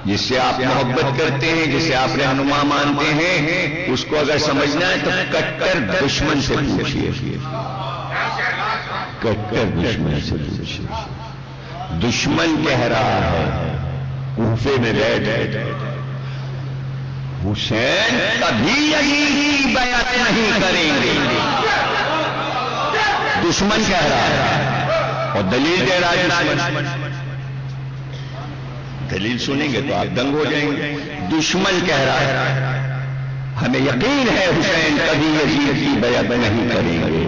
جس سے آپ محبت کرتے ہیں، جسے آپ رہنما مانتے ہیں، اس کو اگر سمجھنا ہے تو کٹر دشمن سے پوچھیے، کٹر دشمن سے پوچھیے۔ دشمن کہہ رہا ہے کوفے میں بیٹھ حسین کبھی یزید کی بیعت نہیں کریں گے، دشمن کہہ رہا ہے، اور دلیل دے رہا ہے دشمن۔ دلیل سنیں گے تو آپ دنگ ہو جائیں گے۔ دشمن کہہ رہا ہے ہمیں یقین ہے حسین کبھی یزید کی بیعت نہیں کریں گے۔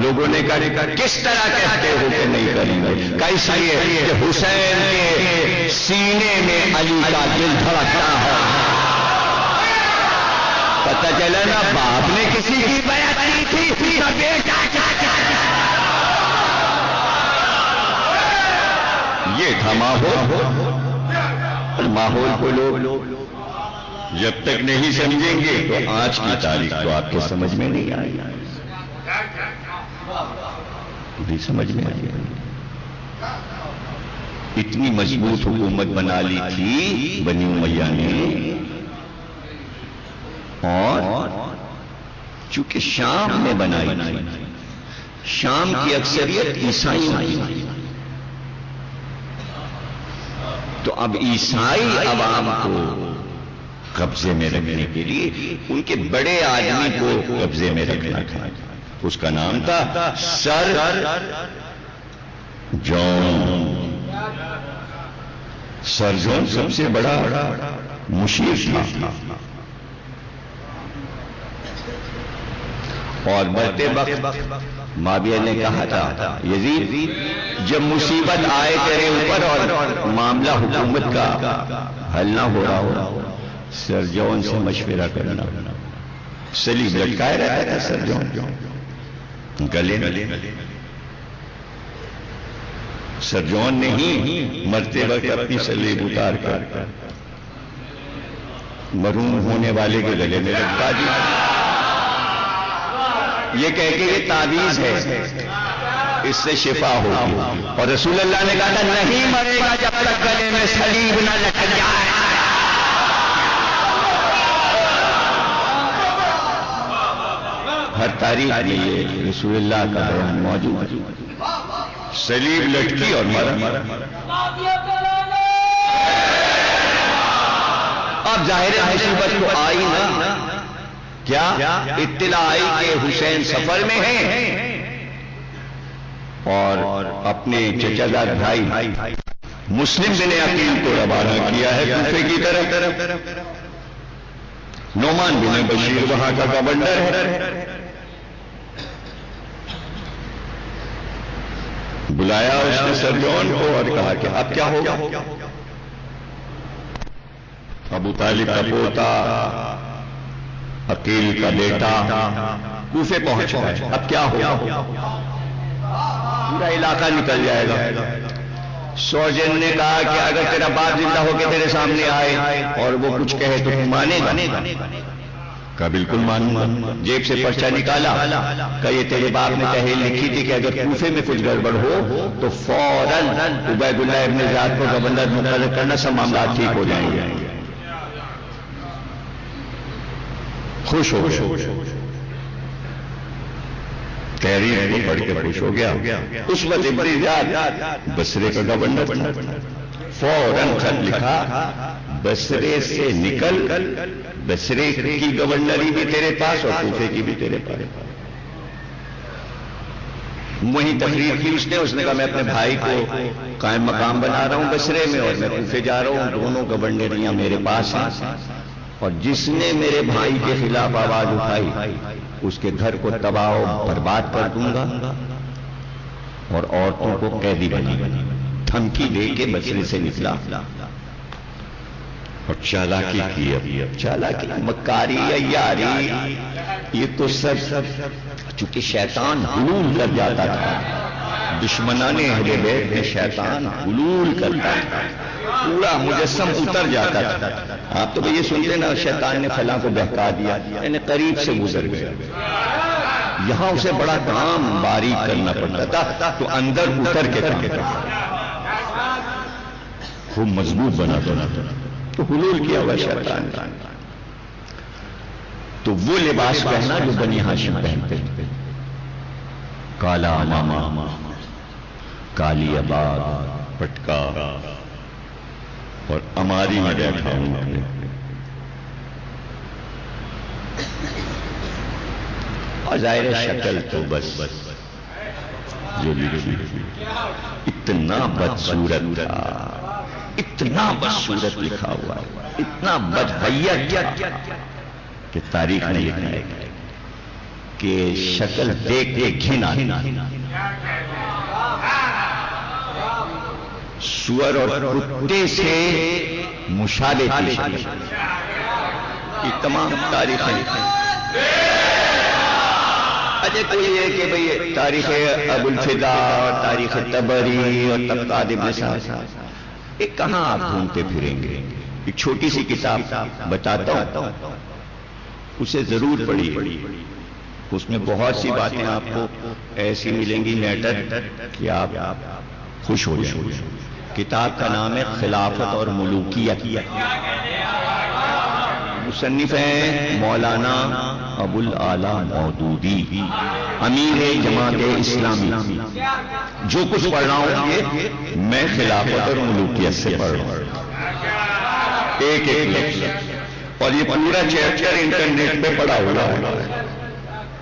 لوگوں نے کہا کس طرح کہتے ہو کہ نہیں کریں گے؟ اس لیے کہ حسین کے سینے میں علی کا دل دھڑکتا ہے۔ پتہ چلا نا باپ نے کسی کی بیعت کی تھی، بیٹا یہ تھا ماحول کو لوگ جب تک نہیں سمجھیں گے تو آج کی تاریخ تو آپ کے سمجھ میں نہیں آئی، سمجھ میں آئی۔ اتنی مضبوط حکومت بنا لی تھی بنی امیہ نے، اور چونکہ شام میں بنائی، شام کی اکثریت عیسائی تھی، تو اب عیسائی عوام کو قبضے میں رکھنے کے لیے ان کے بڑے آدمی کو قبضے میں رکھنا تھا۔ اس کا نام تھا سر جون۔ سر جون سب سے بڑا مشیر تھا، اور بڑھتے وقت معاویہ نے کہا تھا یزید جب مصیبت آئے تیرے اوپر اور معاملہ حکومت کا حل نہ ہو رہا ہو، سر جون سے مشورہ کرنا۔ سلیب لٹکائے رہتا تھا سر جون گلے میں۔ سر جون نے ہی مرتے وقت اپنی سلیب اتار کر مرحوم ہونے والے کے گلے میں لٹکا دیا، یہ کہہ کے یہ تعویذ ہے، اس سے شفا ہوگی۔ اور رسول اللہ نے کہا تھا نہیں مرے گا جب تک گلے میں سلیب نہ لٹک جائے۔ ہر تاریخ میں یہ رسول اللہ کا بیان موجود ہے۔ سلیب لٹکی اور مرا۔ اب ظاہر مصیبت تو آئی نا، کیا اطلاع آئی کہ حسین سفر میں ہیں اور اپنے چچا زاد بھائی مسلم بن عقیل کو روانہ کیا ہے کوفے کی طرف۔ نعمان بن بشیر وہاں کا گورنر ہے، بلایا اس نے سر جون کو اور کہا کہ اب کیا ہوگا؟ ابو طالب کا پوتا، عقیل کا بیٹا کوفے پہنچ گئے، اب کیا ہوگا؟ پورا علاقہ نکل جائے گا۔ سوجن نے کہا کہ اگر تیرا باپ زندہ ہو کے تیرے سامنے آئے اور وہ کچھ کہے تو مانے گا؟ کہا بالکل مانوں گا۔ جیب سے پرچہ نکالا، کہ یہ تیرے باپ نے تحریر لکھی تھی کہ اگر کوفے میں کچھ گڑبڑ ہو تو فوراً عبید اللہ ابن زیاد کو گورنر مقرر کرنا، سب معاملات ٹھیک ہو جائیں گے۔ خوش ہو تحریر کو پڑھ کے خوش ہو گیا۔ اس وقت ابن زیاد بصرے کا گورنر فوراً خط لکھا بصرے سے نکل، بصرے کی گورنری بھی تیرے پاس اور کوفے کی بھی تیرے پاس۔ وہیں تقریر کی اس نے کہا میں اپنے بھائی کو قائم مقام بنا رہا ہوں بصرے میں اور میں کوفے جا رہا ہوں، دونوں گورنریاں میرے پاس ہیں، اور جس نے میرے بھائی کے خلاف آواز اٹھائی اس کے گھر کو تباہ و برباد کر دوں گا اور عورتوں کو قیدی بنا۔ دھمکی دے کے بصرے سے نکلا اور چالاکی کی، چالاکی مکاری عیاری، یہ تو سب چونکہ شیطان حلول کر جاتا تھا، دشمنان اہل بیت میں شیطان حلول کرتا تھا، پورا مجسم اتر جاتا تھا۔ آپ تو یہ سنتے نا شیطان نے فلاں کو بہکا دیا، یعنی قریب سے گزر گیا۔ یہاں اسے بڑا کام باریک کرنا پڑتا تھا تو اندر اتر کے کام کرتا، خوب مضبوط بنا تو حلول کیا ہوا شیطان، تو وہ لباس پہنا جو بنی ہاشم پہنتے تھے، کالا امامہ، کالی اباگ، پٹکا، اور اماری میں بیٹھا ہوں. اور ظاہر شکل تو بس جو لکھی اتنا بدصورت تھا، اتنا بدصورت لکھا ہوا، اتنا بدحیہ کیا کہ تاریخ نے لکھا ہے کہ شکل دیکھ کے گھن آئی. سور اور کتے سے مشابہ تھی شکل. یہ تمام تاریخ نے لکھا ہے. اچھا کوئی یہ کہ بھئی تاریخ ابو الفدا، تاریخ طبری اور طبقات ابن سعد، یہ کہاں آپ گھومتے پھریں گے؟ ایک چھوٹی سی کتاب بتاتا ہوں، اسے ضرور پڑھیے. اس میں بہت سی باتیں آپ کو ایسی ملیں گی میٹر کہ آپ خوش ہو جائیں گے. کتاب کا نام ہے خلافت اور ملوکیت. مصنف ہیں مولانا ابو الاعلی مودودی، امیر جماعت اسلامی. جو کچھ پڑھ رہا ہوں یہ میں خلافت اور ملوکیت سے پڑھ رہا ہوں، ایک ایک لفظ. اور یہ پورا چیپٹر انٹرنیٹ پہ پڑھا ہوا ہے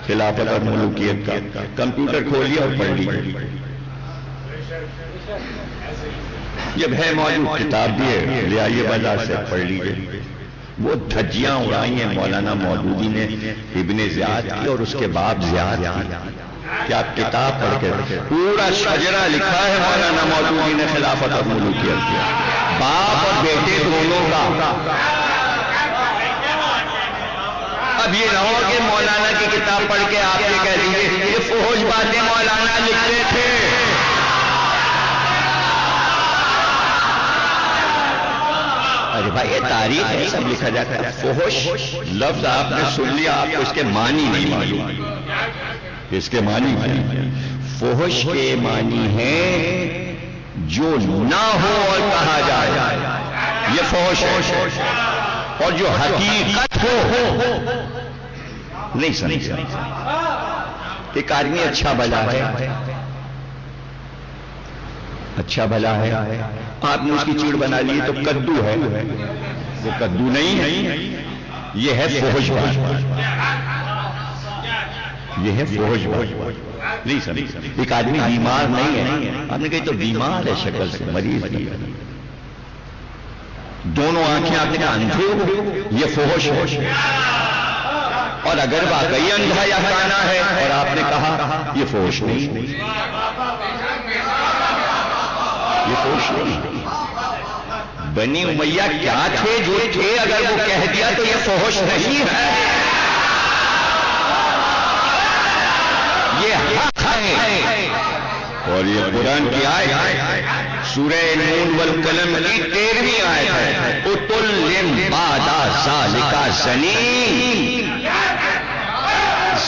خلافت اور ملوکیت کا. کمپیوٹر کھولیے اور پڑھ لیجیے. جب ہے موجود کتاب بھی ہے، لے آئیے بازار سے پڑھ لیجیے. وہ دھجیاں اڑائی ہیں مولانا مودودی نے ابن زیاد کی اور اس کے باپ زیاد کی. کہ آپ کتاب پڑھ کے پورا شجرہ لکھا ہے مولانا مودودی نے خلافت اور ملوکیت کیا، باپ اور بیٹے دونوں کا. اب یہ نہ ہو کہ مولانا کی کتاب پڑھ کے آپ یہ کہہ دیجیے یہ فحش باتیں مولانا لکھتے تھے. ارے بھائی یہ تاریخ ہے، سب لکھا جاتا ہے. فحش لفظ آپ نے سن لیا، آپ کو اس کے معنی نہیں معلوم. اس کے معنی فحش کے معنی ہے جو نہ ہو اور کہا جائے، یہ فحش ہے. اور جو حقیقت ہو نہیں سمجھ. ایک آدمی اچھا بھلا ہے، اچھا بھلا ہے، آپ نے اس کی چیڑ بنا لی تو کدو ہے. وہ کدو نہیں ہے، یہ ہے فحش بات، یہ ہے فحش بات. نہیں سمجھ. ایک آدمی بیمار نہیں ہے، آپ نے کہی تو بیمار ہے، شکل سے مریض نہیں ہے. دونوں آنکھیں آپ نے کہا اندھے ہو، یہ فحش ہے. اور اگر واقعی اندھا یا کانا ہے اور آپ نے کہا یہ فحش نہیں، یہ فحش نہیں. بنی امیہ کیا تھے جو تھے، اگر وہ کہہ دیا تو یہ فحش نہیں ہے، یہ حق ہے. اور یہ قرآن کی آیت سورہ نون والقلم کی 13ویں آیت ہے. اتل بعد ذالک زنین.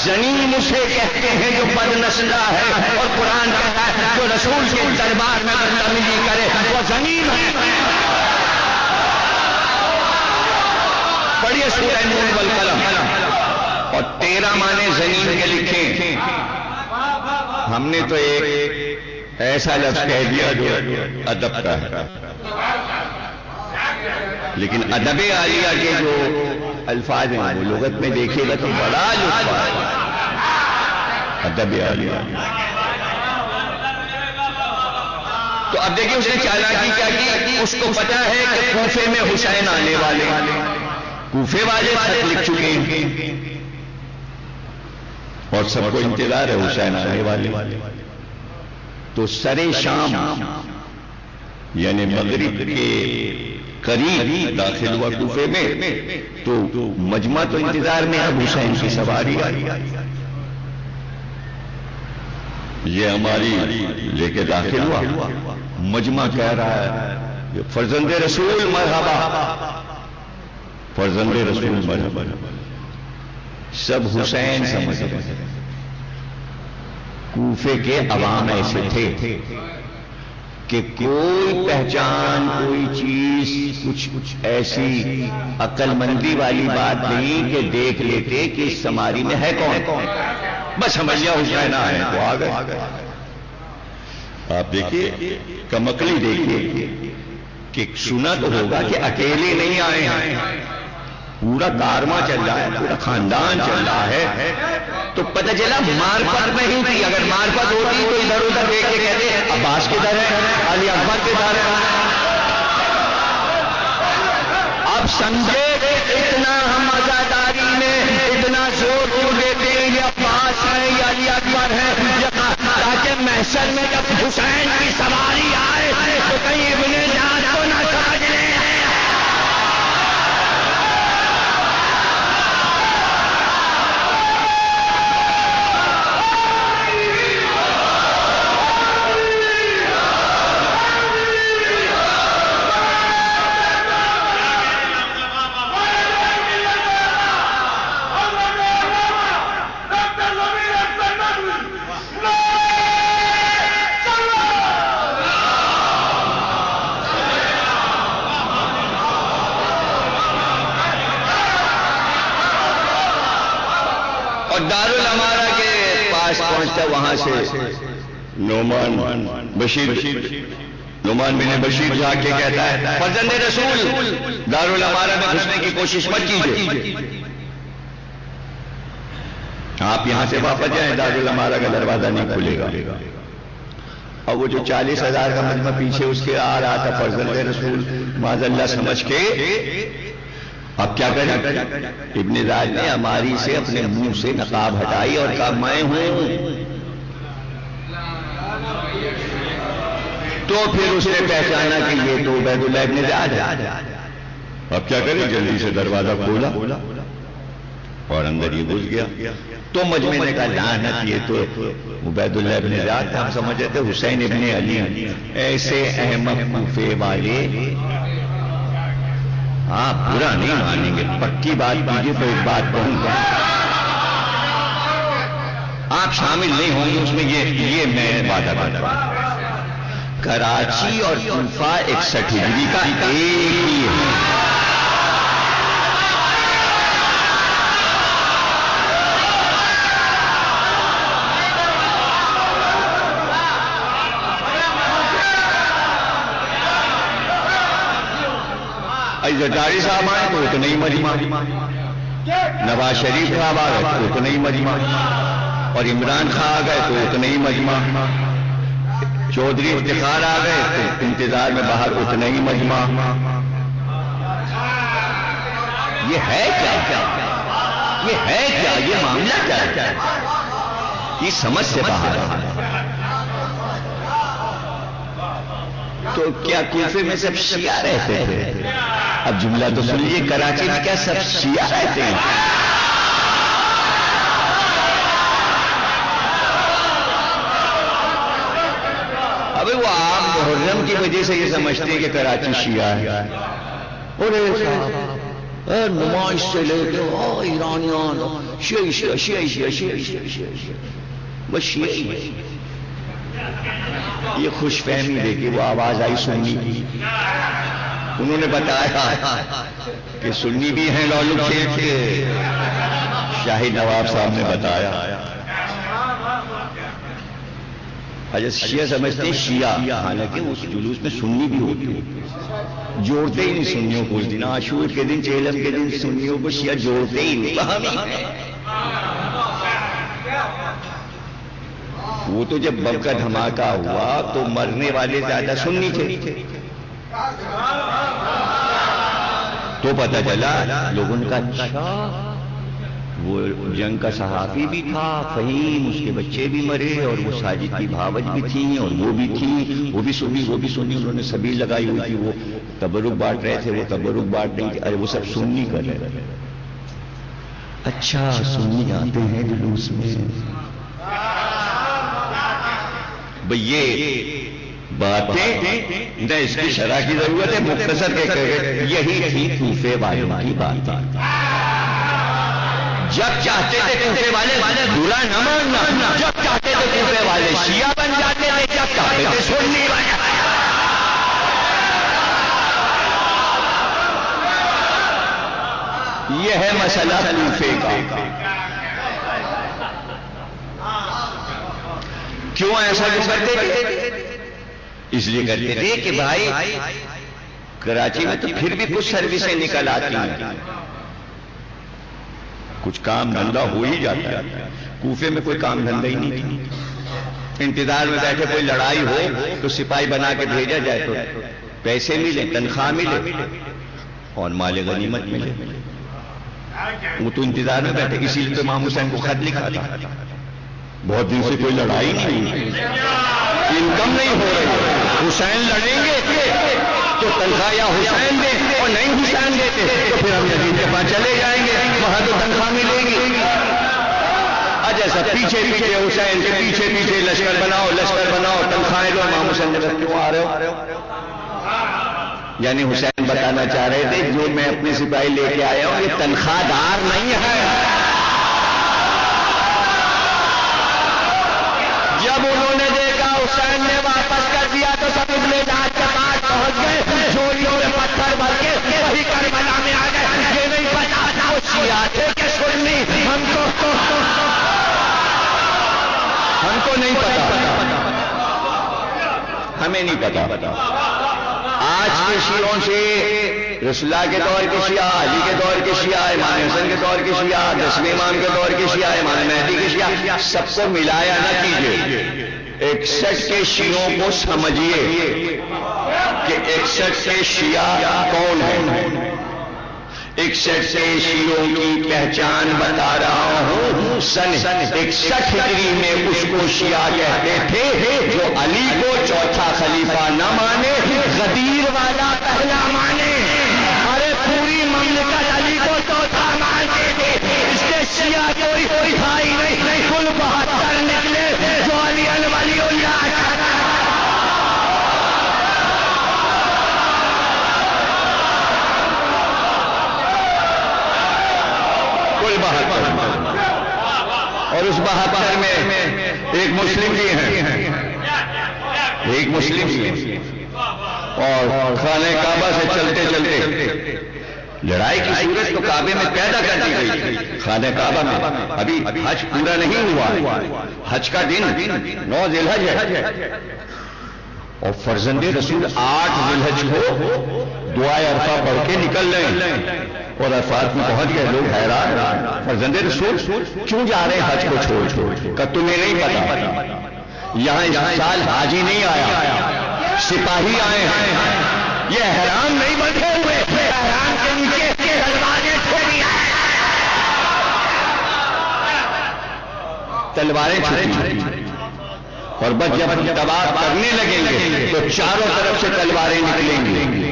زنین اسے کہتے ہیں جو بد نسلہ ہے، اور قرآن کہتا ہے جو رسول کے دربار میں بدتمیزی کرے وہ زنین ہے. پڑھیے سورہ نون والقلم. اور 13 معنی زنین کے لکھیں. ہم نے تو ایک ایسا لفظ کہہ دیا جو ادب کا ہے، لیکن ادب عالیہ کے جو الفاظ ہیں وہ لغت میں دیکھیے گا تو بڑا لطف ہے. ادب عالیہ. تو اب دیکھیے اس نے چالاکی کیا کی. اس کو پتا ہے کہ کوفے میں حسین آنے والے، کوفے والے خط لکھ چکے ہیں اور سب کو انتظار ہے حسین آنے والے. تو سرے شام یعنی مغرب کے قریب داخل ہوا کوفے میں. تو مجمع تو انتظار میں اب حسین کی سواری آئی. یہ ہماری لے کے داخل ہوا. مجمع کہہ رہا ہے فرزند رسول مرحبا، فرزند رسول مرحبا. سب حسین سمجھ رہے. کوفے کے عوام ایسے تھے کہ کوئی پہچان، کوئی چیز، کچھ ایسی عقل مندی والی بات نہیں کہ دیکھ لیتے کہ اس سماری میں ہے کون، بس سمجھ لیا حسین ہے تو آ گئے۔ آپ دیکھیے کمکلی، دیکھیے کہ سنا تو ہوگا کہ اکیلے نہیں آئے ہیں، پورا کارواں چل رہا ہے، پورا خاندان چل رہا ہے، تو پتہ چلا معرفت نہیں تھی۔ اگر معرفت ہوتی تو ادھر ادھر دیکھ کے کہتے عباس کدھر ہے، علی اکبر کدھر ہے۔ اب سمجھے اتنا ہم عزاداری میں اتنا زور کیوں دیتے ہیں، یہ عباس ہے یا علی اکبر ہے، تاکہ محشر میں جب حسین کی سواری آئے تو کہیں ابن زیاد کو نہ سمجھ لیں۔ دارالامارہ کے پاس پہنچتا، وہاں سے نعمان بن بشیر جا کے کہتا ہے فرزند رسول دارالامارہ میں گھسنے کی کوشش مت کیجیے، آپ یہاں سے واپس جائیں، دارالامارہ کا دروازہ نہیں کھلے گا۔ اور وہ جو 40,000 کا مجمع پیچھے اس کے آ رہا تھا، فرزند رسول معاذ اللہ سمجھ کے اب کیا کریں، ابن زیاد نے ہماری سے اپنے منہ سے نقاب ہٹائی اور کہا میں ہوں، تو پھر اس نے پہچانا کہ یہ تو عبید اللہ ابن زیاد ہے۔ اب کیا کریں، جلدی سے دروازہ کھولا اور اندر یہ گھس گیا۔ تو مجمع نے کہا لعنت، یہ تو عبید اللہ ابن زیاد تھا، ہم سمجھتے تھے حسین ابن علی۔ ایسے احمد کوفے والے آپ برا نہیں مانیں گے، پکی بات کیجیے تو ایک بات کہوں گا، آپ شامل نہیں ہوں گے اس میں، یہ میں وعدہ کرتا ہوں۔ کراچی اور کوفہ 61 ہجری کا ایک ہی ہے۔ زرداری صاحب آئے تو اتنا ہی مجمع، نواز شریف صاحب آ گئے تو اتنا ہی مجمع، اور عمران خان آ گئے تو اتنا ہی مجمع، چودھری افتخار آ گئے تو انتظار میں باہر اتنا ہی مجمع۔ یہ ہے کیا، یہ ہے کیا، یہ معاملہ کیا ہے، یہ سمجھ سے باہر ہے۔ تو کیا کوفے میں سب شیعہ رہتے تھے؟ اب جملہ تو سن لیجیے، کراچی میں کیا سب شیعہ رہتے ہیں؟ ابھی وہ عام محرم کی وجہ سے یہ سمجھتے ہیں کہ کراچی شیعہ ہے، اور نمائش سے لے کے ایرانیان بس شیعہ۔ یہ خوش فہمی دیکھی، وہ آواز آئی سنی کی، انہوں نے بتایا کہ سنی بھی ہیں لالو شیخ کے، شاہی نواب صاحب نے بتایا۔ حضرت شیعہ سمجھتے ہیں شیعہ، حالانکہ اس جلوس میں سنی بھی ہوتی ہے، جوڑتے ہی نہیں سنیوں کو۔ اس دن عاشور کے دن، چہلم کے دن سنیوں کو شیعہ جوڑتے ہی نہیں۔ وہ تو جب بم کا دھماکہ ہوا تو مرنے والے زیادہ سنی تھے، تو پتہ چلا لوگوں کا اچھا وہ جنگ کا صحافی بھی تھا فہیم، اس کے بچے بھی مرے، اور وہ ساجد کی بھاوج بھی تھیں، اور وہ بھی تھیں، وہ بھی سنی، انہوں نے سبھی لگائی ہوئی تھی، وہ تبرک بانٹ رہے تھے، وہ تبرک بانٹ نہیں تھے، ارے وہ سب سنی کر رہے تھے۔ اچھا سنی آتے ہیں جلوس میں، بھئی یہ باتیں نہ اس کی شرح کی ضرورت ہے، مختصر یہی تھی کوفے والوں کی بات۔ جب چاہتے تھے کوفے والے برا نہ ماننا، جب چاہتے تھے کوفے والے شیعہ بن جاتے تھے، جب چاہتے تھے سنی بن جاتے تھے۔ یہ ہے مسئلہ کوفے کا. کیوں ایسا کیوں کرتے تھے؟ اس لیے کرتے تھے کہ بھائی کراچی میں تو پھر بھی کچھ سروسیں نکل آتی ہیں، کچھ کام دھندا ہو ہی جاتا ہے. کوفے میں کوئی کام دھندا ہی نہیں تھی. انتظار میں بیٹھے کوئی لڑائی ہو تو سپاہی بنا کے بھیجا جائے تو پیسے ملے، تنخواہ ملے اور مال غنیمت ملے. وہ تو انتظار میں بیٹھے. اسی لیے تو امام حسین کو خط لکھا تھا. بہت دن سے کوئی لڑائی نہیں ہوئی، انکم نہیں ہو رہی. حسین لڑیں گے تو تنخواہ یا حسین دے، اور نہیں حسین دیتے تو پھر ہم یزید کے پاس چلے جائیں گے، وہاں تو تنخواہ ملے گی. جیسا پیچھے پیچھے حسین کے پیچھے پیچھے لشکر بناؤ تنخواہیں دو. امام حسین جب کیوں آ رہے ہو؟ یعنی حسین بتانا چاہ رہے تھے جو میں اپنے سپاہی لے کے آیا ہوں یہ تنخواہ دار نہیں ہے. جب انہوں نے دیکھا حسین نے واپس کر دیا تو سب ابن جاج کے پاس پہنچ گئے، جھولیوں میں پتھر بھر کے وہی کربلا میں آ گئے. یہ نہیں پتا وہ شیعہ تھے کہ سنی، ہم کو نہیں پتا، ہمیں نہیں پتا. آج کے شیعوں سے رسول اللہ کے دور کے شیعہ، علی کے دور کے شیعہ، امام حسن کے دور کے شیعہ، 10ویں امام کے دور کے شیعہ، امام مہدی کے شیعہ، سب کو ملایا نہ کیجیے. 61 کے شیعوں کو سمجھیے کہ 61 کے شیعہ کون ہیں. 61 کے شیعوں کی پہچان بتا رہا ہوں. سن 61 ہجری میں اس کو شیعہ کہتے تھے جو علی کو چوتھا خلیفہ نہ مانے، غدیر والا پہلا مانے. ارے پوری مملکت علی کو چوتھا مانتے تھے، اس کے شیعہ کوئی بھائی نہیں. کل 72 نکلے جو علی ولی اللہ. اور اس 72 میں ایک مسلم بھی ہیں، ایک مسلم بھی ہیں. اور خانہ کعبہ سے چلتے چلتے لڑائی کی صورت تو کعبے میں پیدا کر دی گئی. خانہ کعبہ میں ابھی حج پورا نہیں ہوا، حج کا دن 9 ذی الحج ہے اور فرزند رسول 8 ذی الحج کو دعائے عرفہ پڑھ کے نکل رہے ہیں اور عرفات میں پہنچ گئے. لوگ حیران، فرزند رسول کیوں جا رہے ہیں حج کو چھوڑ؟ کہ تمہیں نہیں پتا یہاں اس سال حاجی نہیں آیا، سپاہی آئے ہیں. یہ احرام نہیں بندھے ہوئے، احرام کے نیچے تلواریں چھوڑی ہیں، تلواریں چھوڑی. اور بس جب طواف کرنے لگیں گے تو چاروں طرف سے تلواریں نکلیں گی.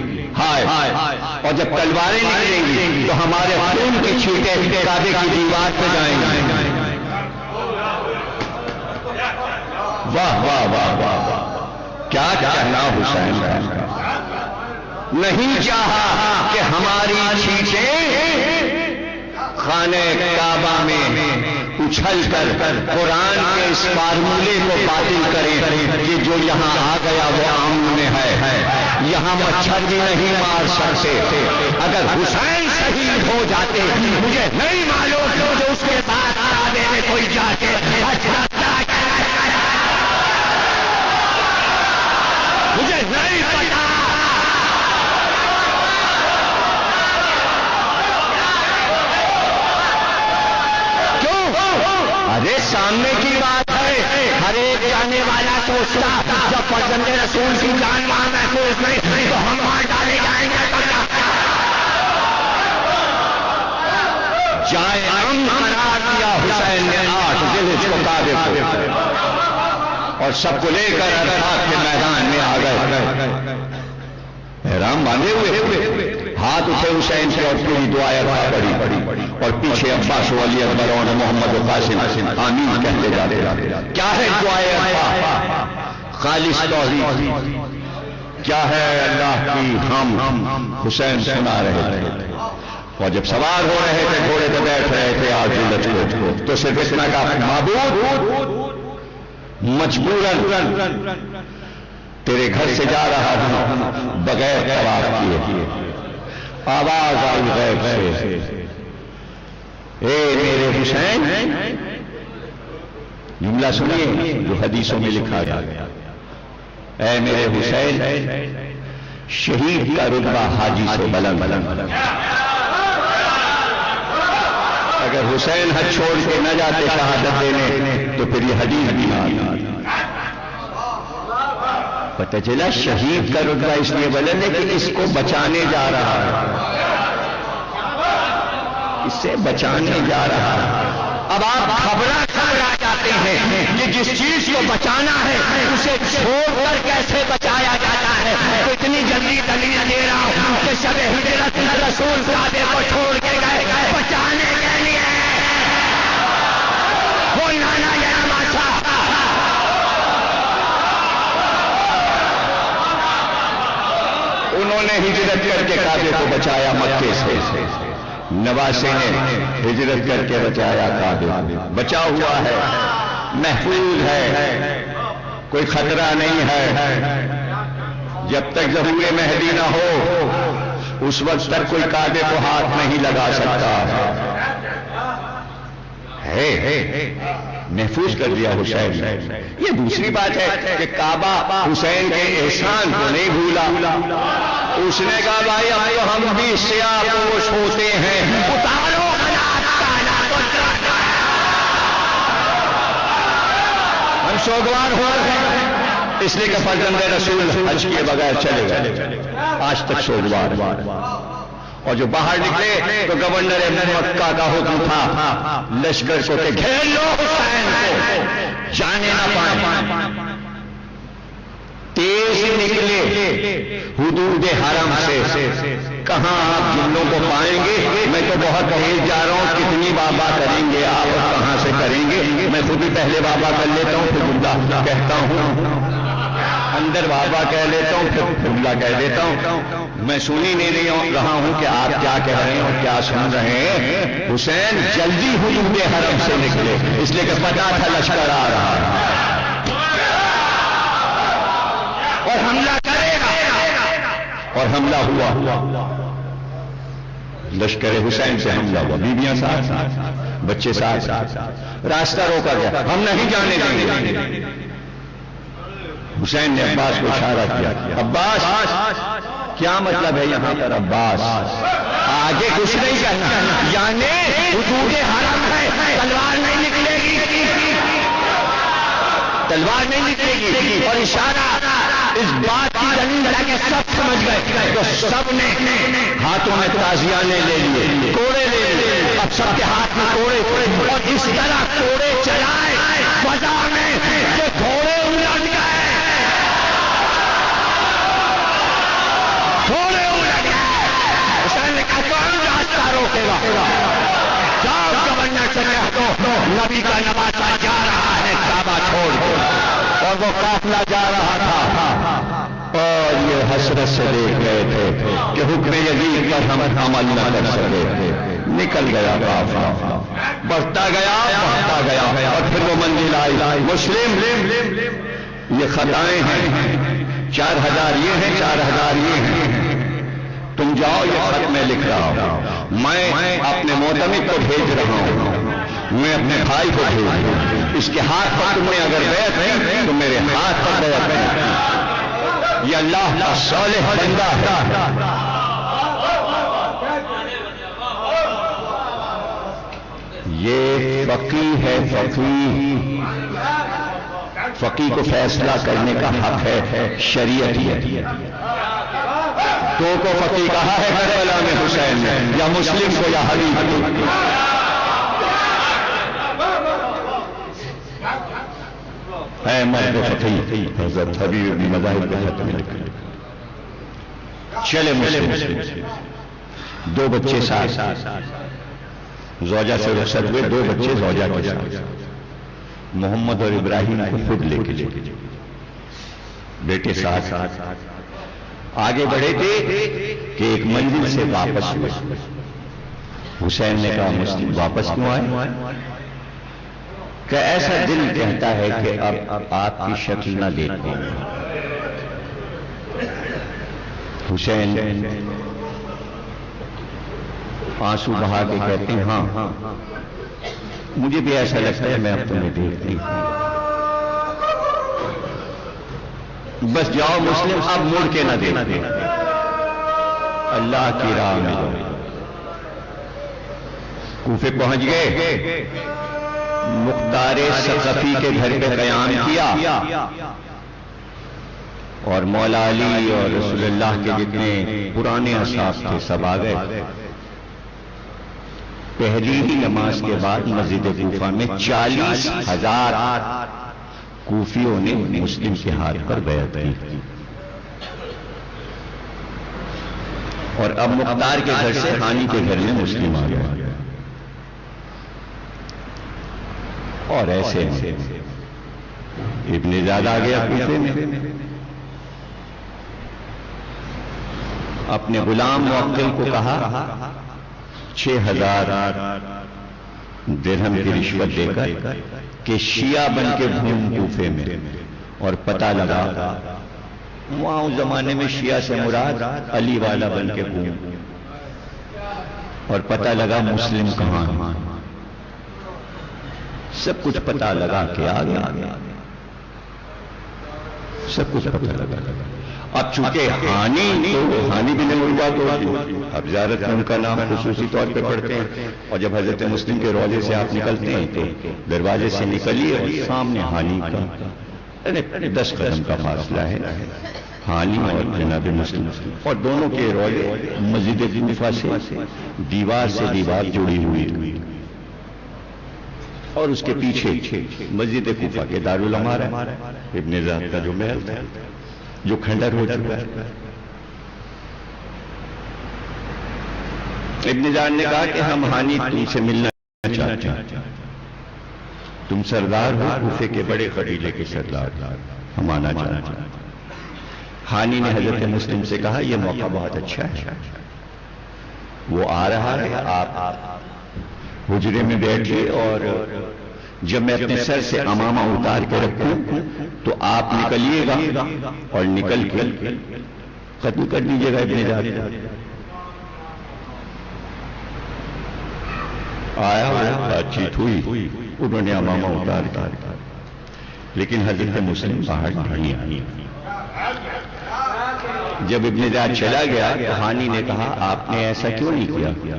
اور جب تلواریں نکلیں گی تو ہمارے خون کے چھینٹے کعبے کی دیوار پہ جائیں گے. واہ واہ واہ واہ واہ، کیا کہنا حسین کا. نہیں چاہا کہ ہماری چھینٹیں خانہ کعبہ میں اچھل کر قرآن کے اس فارمولے کو باطل کریں کہ جو یہاں آ گیا وہ آمنے ہے. یہاں مچھر بھی نہیں مار سکتے. اگر حسین شہید ہو جاتے مجھے نہیں معلوم جو اس کے بعد کعبے میں کوئی جا کے مجھے نہیں پتا. ارے سامنے کی بات ہے، ہر ایک جانے والا سوچتا جب فرزند رسول کی جان وہاں محفوظ نہیں تو ہم وہاں ڈالے جائیں گے. جائے امن قرار دیا حسین نے 8 ذی الحج کو کعبے کو، اور سب کو لے کر عرفات کے میدان میں آ گئے. احرام باندھے ہوئے، ہاتھ اٹھے حسین سے اور پوری دعائیں پڑھی اور پیچھے عباس و علی اکبر اور محمد و قاسم آمین کہتے جا رہے. کیا ہے دعائیں؟ خالص توحید. کیا ہے اللہ کی ہم حسین سنا رہے تھے. اور جب سوار ہو رہے تھے گھوڑے پہ بیٹھ رہے تھے آج کو تو صرف اتنا کا معبود مجبوراً تیرے گھر سے جا رہا ہوں بغیر طواف کیے. آواز آئی غیب سے اے میرے حسین، جملہ سنیے جو حدیثوں میں لکھا گیا، اے میرے حسین، شہید کا رتبہ حاجی سے بلند بلند۔ اگر حسین حج چھوڑ کے نہ جاتے شہادت دینے تو پھر یہ حدیث بھی نہ پتہ چلا شہید کا رتبہ اس لیے بلند ہے کہ اس کو بچانے جا رہا ہے، اس سے بچانے جا رہا ہے۔ اب آپ گھبرا جاتے ہیں کہ جس چیز کو بچانا ہے اسے چھوڑ کر کیسے بچایا جاتا ہے۔ تو اتنی جلدی دلیل دے رہا ہوں کہ شب ہجرت رسول کعبے کو چھوڑ کے گئے بچانے کے لیے، وہ نانا یا ماشا انہوں نے ہجرت کر کے کعبے کو بچایا مکے سے، نواسے نے ہجرت کر کے بچایا کعبے، بچا ہوا ہے، محفوظ ہے، کوئی خطرہ نہیں ہے۔ جب تک ظہور مہدی نہ ہو اس وقت تک کوئی کعبے کو ہاتھ نہیں لگا سکتا ہے، محفوظ کر دیا حسین نے۔ یہ دوسری بات ہے کہ کعبہ حسین کے احسان کو نہیں بھولا، اس نے کہا بھائی اب تو ہم بھی سیاہ پوش ہوتے ہیں، اتارو ہم سوگوار ہو رہے ہیں، اس لیے کہ فرزند رسول حج کیے بغیر چلے گئے، آج تک سوگوار۔ اور جو باہر نکلے تو گورنر مکہ کا حکم تھا لشکر کو کہ گھیر لو حسین کو، جانے نہ پائیں۔ تیز نکلے حدود حرم سے، کہاں آپ جملوں کو پائیں گے؟ میں تو بہت تیز جا رہا ہوں، کتنی بابا کریں گے آپ، کہاں سے کریں گے؟ میں خود ہی پہلے بابا کر لیتا ہوں پھر جملہ کہتا ہوں، اندر بابا کہہ لیتا ہوں پھر جملہ کہہ دیتا ہوں۔ میں سن ہی نہیں رہا ہوں کہ آپ کیا کہہ رہے ہیں اور کیا سن رہے ہیں۔ حسین جلدی حدود حرم سے نکلے، اس لیے کہ پتا تھا لشکر آ رہا ہے اور حملہ کرے گا، اور حملہ ہوا، لشکر حسین سے حملہ ہوا، بیویاں ساتھ، بچے ساتھ، راستہ روکا گیا، ہم نہیں جانے دیں گے۔ حسین نے عباس کو اشارہ کیا، عباس کیا مطلب ہے یہاں پر عباس؟ آگے کچھ نہیں کرنا، یعنی حدود حرم ہے، تلوار نہیں نکلے گی، تلوار نہیں نکلے گی۔ اور اشارہ اس بات کی دلیل ہے کہ سب سمجھ گئے، تو سب نے ہاتھوں میں تازیانے لے لیے، کوڑے لے لیے، اب سب کے ہاتھ میں کوڑے، اور اس طرح کوڑے چلائے فضا میں کہ گھوڑے الٹ گئے، گھوڑے الٹ گئے۔ حسین نے کہا کون راستہ روکے گا؟ جاؤ گورنر سے کہہ دو نبی کا نواسا جا رہا ہے کعبہ چھوڑ کے، اور وہ قافلہ جا رہا تھا، اور یہ حسرت سے دیکھ رہے تھے کہ حکم یزید پر ہم عمل نہ کر سکے۔ نکل گیا قافلہ، بڑھتا گیا، اور پھر وہ منزل آئی مسلم، یہ خطائیں ہیں، 4000 یہ ہیں، 4000 یہ ہیں، تم جاؤ، یہ خط میں لکھ رہا ہوں، میں اپنے معتمد کو بھیج رہا ہوں، میں اپنے بھائی کو بھیج رہا ہوں، اس کے ہاتھ پر تم نے اگر بیعت ہے تو میرے ہاتھ پر بیعت ہے، یہ اللہ کا صالح بندہ ہے۔ یہ فقیہ ہے، فقیہ کو فیصلہ کرنے کا حق ہے، شریعت ہے۔ دو کو فقیہ کہا ہے کربلا میں حسین نے، یا مسلم کو یا حبیب کو۔ اے مرد فقیہ، حضرت حبیب بھی مذاہب کے خط میں لکھا، چلے مسلم، دو بچے ساتھ، زوجہ سے رخصت ہوئے، دو بچے زوجہ کے ساتھ، محمد اور ابراہیم کو خود لے کے بیٹے ساتھ آگے بڑھے تھے کہ ایک منزل سے واپس ہوئے۔ حسین نے کہا مسلم واپس کیوں آئے؟ کہ ایسا دل کہتا ہے کہ اب آپ کی شکل نہ دیکھوں۔ حسین آنسو بہا کے کہتے ہیں ہاں مجھے بھی ایسا لگتا ہے میں اب تمہیں دیکھ نہیں پاؤں، بس جاؤ مسلم اب مڑ کے نہ دیکھنا، اللہ کی راہ میں جاؤ۔ کوفے پہنچ گئے، مختار ثقفی کے گھر پہ قیام کیا اور مولا علی اور رسول اللہ کے جتنے پرانے اصحاب تھے سب آ گئے۔ پہلی ہی نماز کے بعد مسجد کوفہ میں 40,000 کوفیوں نے مسلم کے ہاتھ پر بیعت کی، اور اب مختار کے گھر سے ہانی کے گھر میں مسلم آ گئے، اور ایسے ابن زیاد آ گیا کوفے میں، اپنے غلام موکل کو کہا 6,000 درہم کی رشوت دے کر کہ شیعہ بن کے گھوم کوفے میں، اور پتہ لگا وہاں اس زمانے میں شیعہ سے مراد علی والا بن کے گھوم، اور پتہ لگا مسلم کہاں ہے، سب کچھ پتہ لگا کہ آ گیا، سب کچھ پتہ لگا۔ اب چونکہ ہانی بھی نہیں ہوئی بات ہوتی، اب زیارت میں ان کا نام خصوصی طور پہ پڑھتے ہیں، اور جب حضرت مسلم کے روضے سے آپ نکلتے ہیں تو دروازے سے نکلیے اور سامنے ہانی کا 10 قدم کا فاصلہ ہے، ہانی اور جناب مسلم، اور دونوں کے روضے مسجد کوفہ سے دیوار سے دیوار جڑی ہوئی، اور اس کے پیچھے مسجد کوفہ کے دارالعمارہ ابن زیاد کا جو محل تھا جو کھنڈر ہو چکا ہے۔ ابن زیاد نے کہا کہ ہم ہانی تم سے ملنا چاہتے ہیں، تم سردار ہو کوفے کے بڑے قبیلے کے سردار، ہم آنا چاہتے ہیں۔ ہانی نے حضرت مسلم سے کہا یہ موقع بہت اچھا ہے، وہ آ رہا ہے، آپ حجرے میں بیٹھیے، اور جب میں اپنے سر سے امامہ اتار کے رکھوں تو آپ نکلیے گا اور نکل کے قتل کر لیجیے گا ابن زیاد۔ آیا بات چیت ہوئی، انہوں نے امامہ اتار دیا، لیکن حضرت مسلم باہر نہیں آئی۔ جب ابن زیاد چلا گیا تو ہانی نے کہا آپ نے ایسا کیوں نہیں کیا؟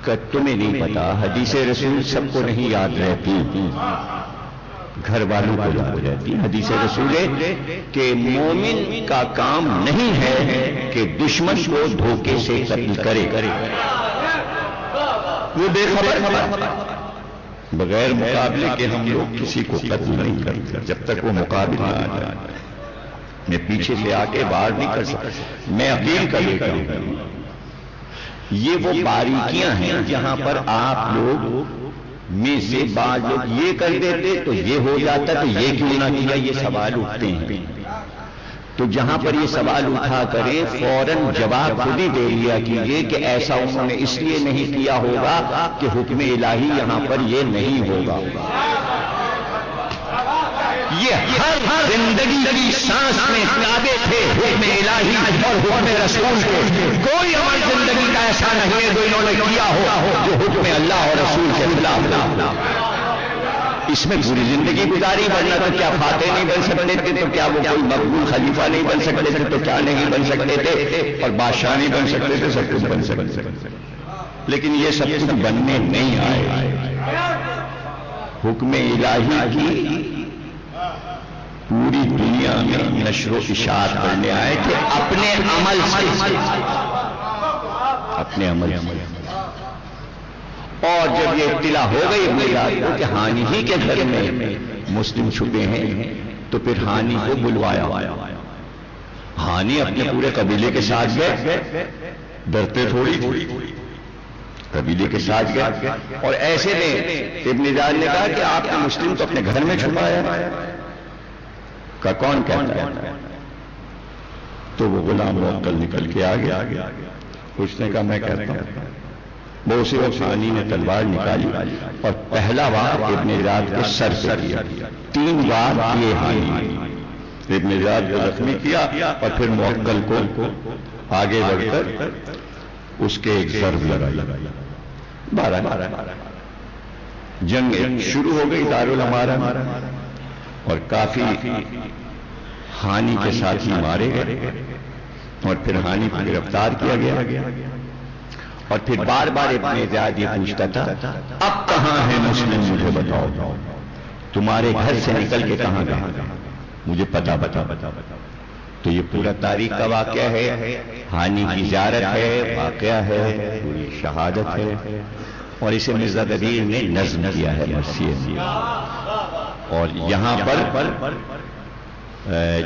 کہ تمہیں نہیں پتا حدیث رسول سب کو نہیں یاد رہتی، گھر والوں کو یاد رہتی۔ حدیث رسول ہے کہ مومن کا کام نہیں ہے کہ دشمن کو دھوکے سے قتل کرے، وہ بے خبر بغیر مقابلے کے ہم لوگ کسی کو قتل نہیں کرتے جب تک وہ مقابل نہ آ جائے۔ میں پیچھے سے آ کے باہر نہیں کر سکتا، میں اپیل کر لیتا ہوں۔ یہ وہ باریکیاں ہیں جہاں پر آپ لوگ میں سے بعض لوگ یہ کر دیتے تو یہ ہو جاتا، تو یہ کیوں نہ کیا، یہ سوال اٹھتے ہیں۔ تو جہاں پر یہ سوال اٹھا کرے فوراً جواب خود ہی دے لیا کیجیے کہ ایسا انہوں نے اس لیے نہیں کیا ہوگا کہ حکم الہی یہاں پر یہ نہیں ہوگا۔ یہ ہر زندگی کی سانس میں تابع تھے حکم الہی اور حکم رسول کو، کوئی عمل زندگی کا ایسا نہیں ہے جو انہوں نے کیا ہو جو حکم اللہ اور رسول کے خلاف نہ۔ اس میں پوری زندگی گزاری، ورنہ تو کیا فاتح نہیں بن سکتے تھے، تو کیا وہ کوئی مقبول خلیفہ نہیں بن سکتے تھے، تو کیا نہیں بن سکتے تھے، اور بادشاہ نہیں بن سکتے تھے، سب کچھ بن سکتے تھے، لیکن یہ سب کچھ بننے نہیں آئے۔ حکم الہی کی پوری دنیا میں نشر و اشاعت کرنے آئے تھے اپنے عمل سے، اپنے عمل سے۔ اور جب یہ اطلاع ہو گئی ابن زیاد کو کہ ہانی ہی کے گھر میں مسلم چھپے ہیں، تو پھر ہانی کو بلوایا۔ ہانی اپنے پورے قبیلے کے ساتھ گئے، ڈرتے تھوڑی قبیلے کے ساتھ گئے، اور ایسے میں ابن زیاد نے کہا کہ آپ نے مسلم کو اپنے گھر میں چھپایا کا کون کہتا ہے؟ تو وہ غلام موکل نکل کے آ گیا، اس نے کہا میں کہتا ہوں۔ وہ اسی وقت ہانی نے تلوار نکالی اور پہلا وار ابن زیاد کے سر پہ کیا، 3 بار یہ ہانی ابن زیاد کو زخمی کیا، اور پھر موکل کو آگے بڑھ کر اس کے ایک ضرب لگائی. 12 جنگ شروع ہو گئی دارالعمارہ میں، اور کافی ہانی کے ساتھی مارے گئے، اور پھر ہانی کو گرفتار کیا گیا. اور پھر بار بار ابن زیاد یہ پوچھتا تھا اب کہاں ہے مسلم، مجھے بتاؤ، تمہارے گھر سے نکل کے کہاں گئے، مجھے پتا بتا. تو یہ پورا تاریخ کا واقعہ ہے، ہانی کی زیارت ہے، واقعہ ہے، پوری شہادت ہے، اور اسے مرزا دبیر نے نظم کیا ہے مرثیے میں. اور یہاں پر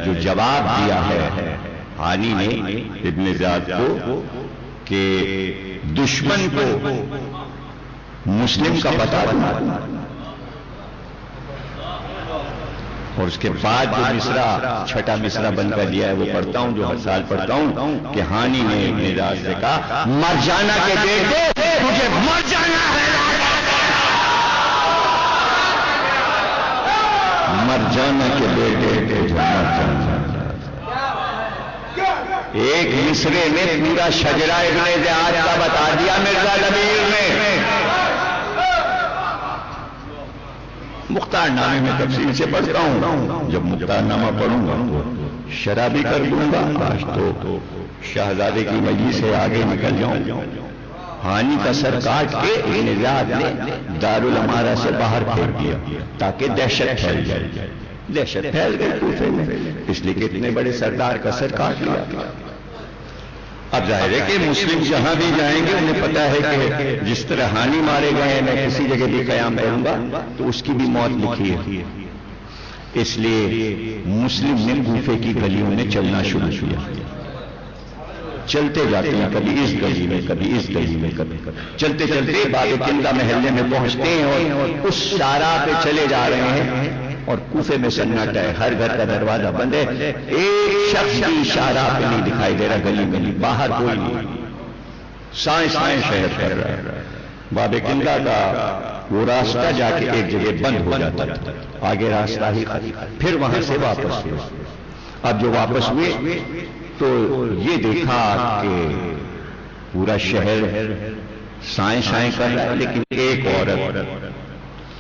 جو جواب دیا ہے ہانی نے ابن زیاد کو کہ دشمن کو مسلم کا پتہ بنا، اور اس کے بعد جو مصرع چھٹا مصرع بن کر لیا ہے وہ پڑھتا ہوں، جو ہر سال پڑھتا ہوں کہ ہانی نے ابن زیاد سے کہا مرجانہ کے بیٹے مجھے مر جانا ہے، مرجانہ کے بیٹے مجھے مر جانا. ایک مصرے میں پورا شجرہ ابن زیاد کا بتا دیا مرزا دبیر نے. مختار نامے میں تفصیل سے پڑھتا ہوں، جب مختار نامہ پڑھوں گا تو شرابی کر دوں گا. آج تو شہزادے کی مجلس سے آگے نکل جاؤں. ہانی کا سر کاٹ کے ابن زیاد نے دارالعمارہ سے باہر پھینک دیا تاکہ دہشت پھیل جائے. دہشت پھیل گئی کوفے میں، اس لیے کہ اتنے بڑے سردار کا سر کاٹ لیا. اب ظاہر ہے کہ مسلم جہاں بھی جائیں گے انہیں پتا ہے کہ جس طرح ہانی مارے گئے میں کسی جگہ بھی قیام کروں گا تو اس کی بھی موت لکھی ہے. اس لیے مسلم نے کوفے کی گلیوں میں چلنا شروع کیا. چلتے جاتے ہیں، کبھی اس گلی میں، کبھی اس گلی میں، کبھی چلتے چلتے باب کندہ محلے میں پہنچتے ہیں اور اس شارع پہ چلے جا رہے ہیں. اور کوفے میں سناٹا ہے، ہر گھر کا دروازہ بند ہے، ایک شخص بھی شارع پہ نہیں دکھائی دے رہا، گلی گلی باہر کوئی نہیں. سائیں سائیں شہر کر رہا ہے. باب کندہ کا وہ راستہ جا کے ایک جگہ بند ہو جاتا تھا، آگے راستہ ہی پھر وہاں سے واپس ہوئے. اب جو واپس ہوئے تو یہ دیکھا کہ پورا شہر سائیں سائیں کر رہا ہے، لیکن ایک عورت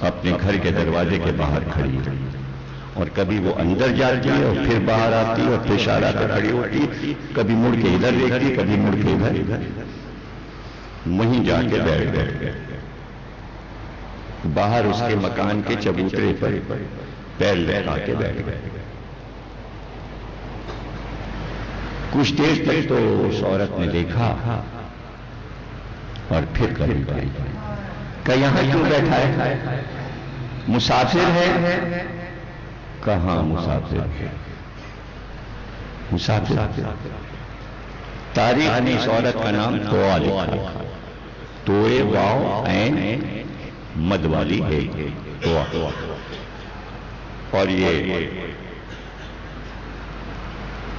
اپنے گھر کے دروازے کے باہر کھڑی ہے، اور کبھی وہ اندر جاتی ہے اور پھر باہر آتی ہے اور پھر شارع پہ کھڑی ہوتی، کبھی مڑ کے ادھر دیکھتی، کبھی مڑ کے ادھر. وہیں جا کے بیٹھ گئے. باہر اس کے مکان کے چبوترے پر پیر لگا کے بیٹھ گئے. کچھ دیر تک تو اس عورت نے دیکھا اور پھر قریب آئی کہ یہاں کیوں بیٹھا ہے؟ مسافر ہے؟ کہاں مسافر ہے؟ مسافر تاریخ نے اس عورت کا نام توآ لکھا، توئے واو عین مد والی ہے توآ. اور یہ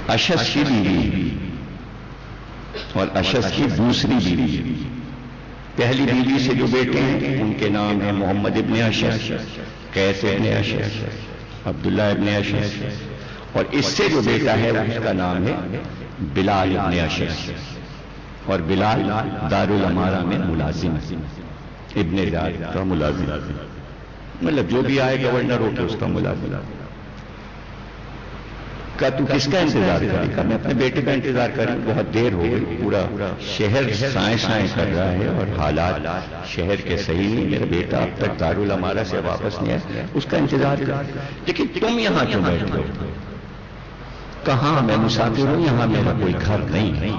اشس کی بیوی اور اشس کی دوسری بیوی. پہلی بیوی سے جو بیٹے ہیں ان کے نام ہیں محمد ابن اشس، قیس ابن اشس، عبداللہ ابن اشس، اور اس سے جو بیٹا ہے اس کا نام ہے بلال ابن اشس. اور بلال دارالعمارہ میں ملازم، ابن زیاد کا ملازم، مطلب جو بھی آئے گورنر ہو کے اس کا ملازم. کہا تو کس کا انتظار کرے گا؟ میں اپنے بیٹے کا انتظار کروں، بہت دیر ہو گئی، پورا شہر سائیں سائیں کر رہا ہے اور حالات شہر کے صحیح نہیں، میرا بیٹا اب تک دارالعمارہ سے واپس نہیں آیا، اس کا انتظار کر. لیکن تم یہاں کیوں بیٹھے ہو؟ کہاں میں مسافر ہوں، یہاں میرا کوئی گھر نہیں،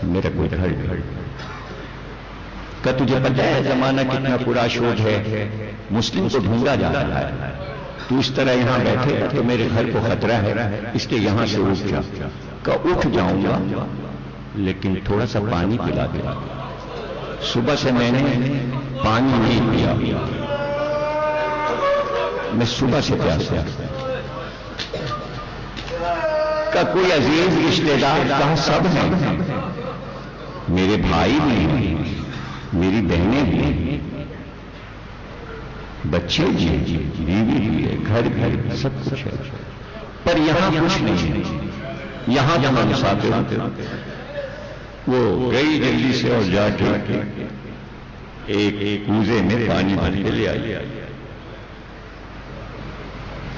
میرا کوئی گھر نہیں. کہ تجھے پتہ ہے زمانہ کتنا پورا شود ہے، مسلم کو ڈھونڈا جا رہا ہے، تو اس طرح یہاں بیٹھے تو میرے گھر کو خطرہ ہے، اس لیے یہاں سے اٹھ جا. کہ اٹھ جاؤں گا لیکن تھوڑا سا پانی پلا دے. صبح سے میں نے پانی نہیں پیا، میں صبح سے پیاسا. کا کوئی عزیز رشتے دار کہاں؟ سب ہیں، میرے بھائی بھی، میری بہنیں بھی، بچے بھی، بیوی بھی ہے، گھر بھی، سب کچھ ہے، پر یہاں کچھ نہیں ہے. یہاں جہاں مسافر وہ گئی جلدی سے اور جا کے ایک کوزے میں پانی بھر کے لے آئی.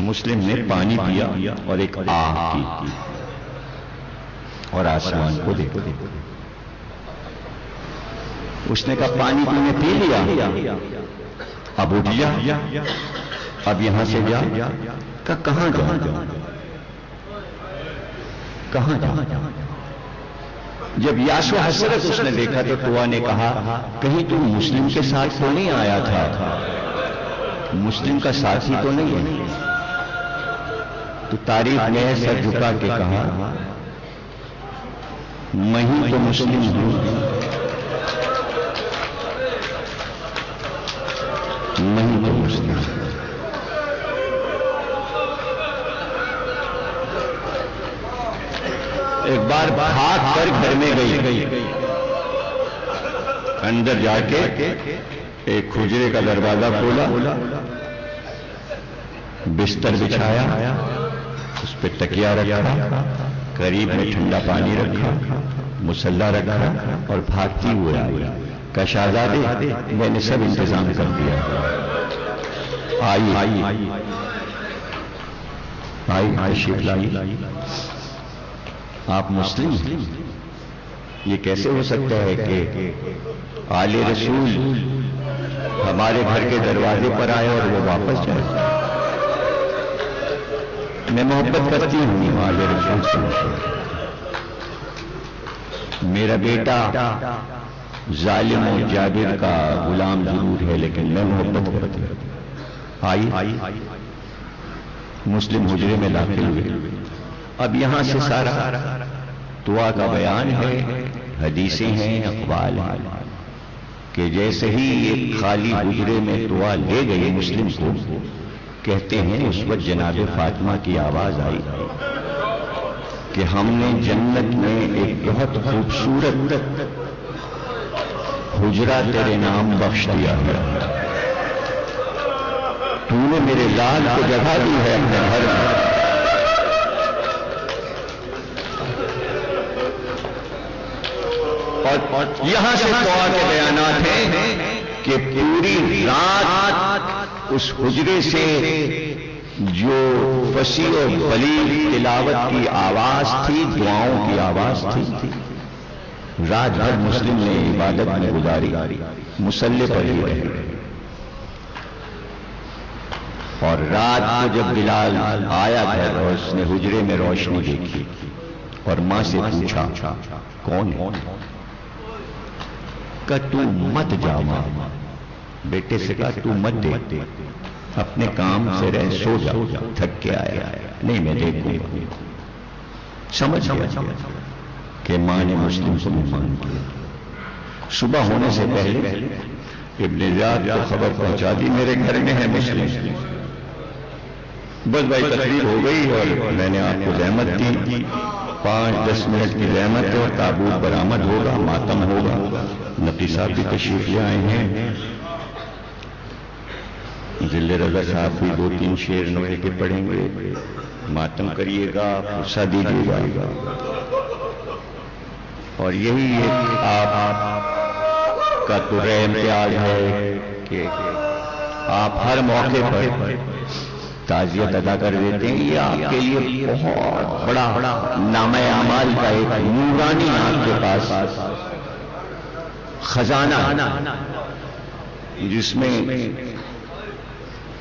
مسلم نے پانی پیا اور ایک آہ کی اور آسمان کو دیکھا. اس نے کہا پانی تو نے پی لیا، اب اٹھ جا، اب یہاں سے جا. کہاں جاؤں؟ کہاں جاؤں؟ جب یاس و حسرت اس نے دیکھا تو توا نے کہا کہیں تو مسلم کے ساتھ تو نہیں آیا تھا، مسلم کا ساتھی تو نہیں ہے؟ تو تاریخ میں سر جھکا کے کہا میں ہی تو مسلم ہوں، میں ہی تو مسلم ہوں. ایک بار بھاگ کر گھر میں گئی، اندر جا کے ایک حجرے کا دروازہ کھولا، بستر بچھایا، اس پہ تکیا رکھا، قریب میں ٹھنڈا پانی رکھا، مسلح رکھا اور بھاگتی ہوئے آئی. کہا شہزادے میں نے سب انتظام کر دیا، آئی تشریف لائی. آپ مسلم؟ یہ کیسے ہو سکتا ہے کہ آل رسول ہمارے گھر کے دروازے پر آئے اور وہ واپس جائے؟ میں محبت کرتی ہوں آل رسول سے. میرا بیٹا ظالم و جابر کا غلام ضرور ہے لیکن میں محبت کرتی ہوں. آئی مسلم حجرے میں داخل ہوئے. اب یہاں سے سارا توا کا بیان ہے، حدیثیں ہیں، اقوال ہیں کہ جیسے ہی ایک خالی حجرے میں توا لے گئے مسلم کو، کہتے ہیں اس وقت جناب فاطمہ کی آواز آئی کہ ہم نے جنت میں ایک بہت خوبصورت حجرہ تیرے نام بخش دیا ہے، تو نے میرے لال کو جگہ دی ہے اپنے گھر میں. اور یہاں سے توا کے بیانات ہیں کہ پوری رات اس حجرے سے جو فصیح و بلیغ تلاوت کی آواز تھی، دعاؤں کی آواز تھی، رات بھر مسلم نے عبادت میں گزاری، مصلی پر ہی رہے. اور رات کو جب بلال آیا تھا اور اس نے حجرے میں روشنی دیکھی اور ماں سے پوچھا کون ہے؟ کہ تو مت جا ماں، بیٹے سے کہا تو مت دے، اپنے کام سے رہ، سو جا، تھک کے آیا. نہیں میں دیکھوں گا. سمجھ گیا کہ ماں نے مسلم کو مان کیا. صبح ہونے سے پہلے ابن زیاد کو خبر پہنچا دی میرے گھر میں ہے مسلم. بس بھائی تقریر ہو گئی اور میں نے آپ کو زحمت دی، 5-10 منٹ کی زحمت ہے اور تابوت برآمد ہوگا، ماتم ہوگا. نقی صاحب بھی تشریف لے آئے ہیں، ذل رضا صاحب بھی 2-3 شعر نوحے کے پڑھیں گے، ماتم کریے گا، فرصہ دیجیے گا. اور یہی ایک آپ کا تو امتیاز ہے کہ آپ ہر موقع پر تعزیت ادا کر دیتے ہیں. یہ آپ کے لیے بہت بڑا نامہ اعمال کا ایک نورانی آپ کے پاس خزانہ جس میں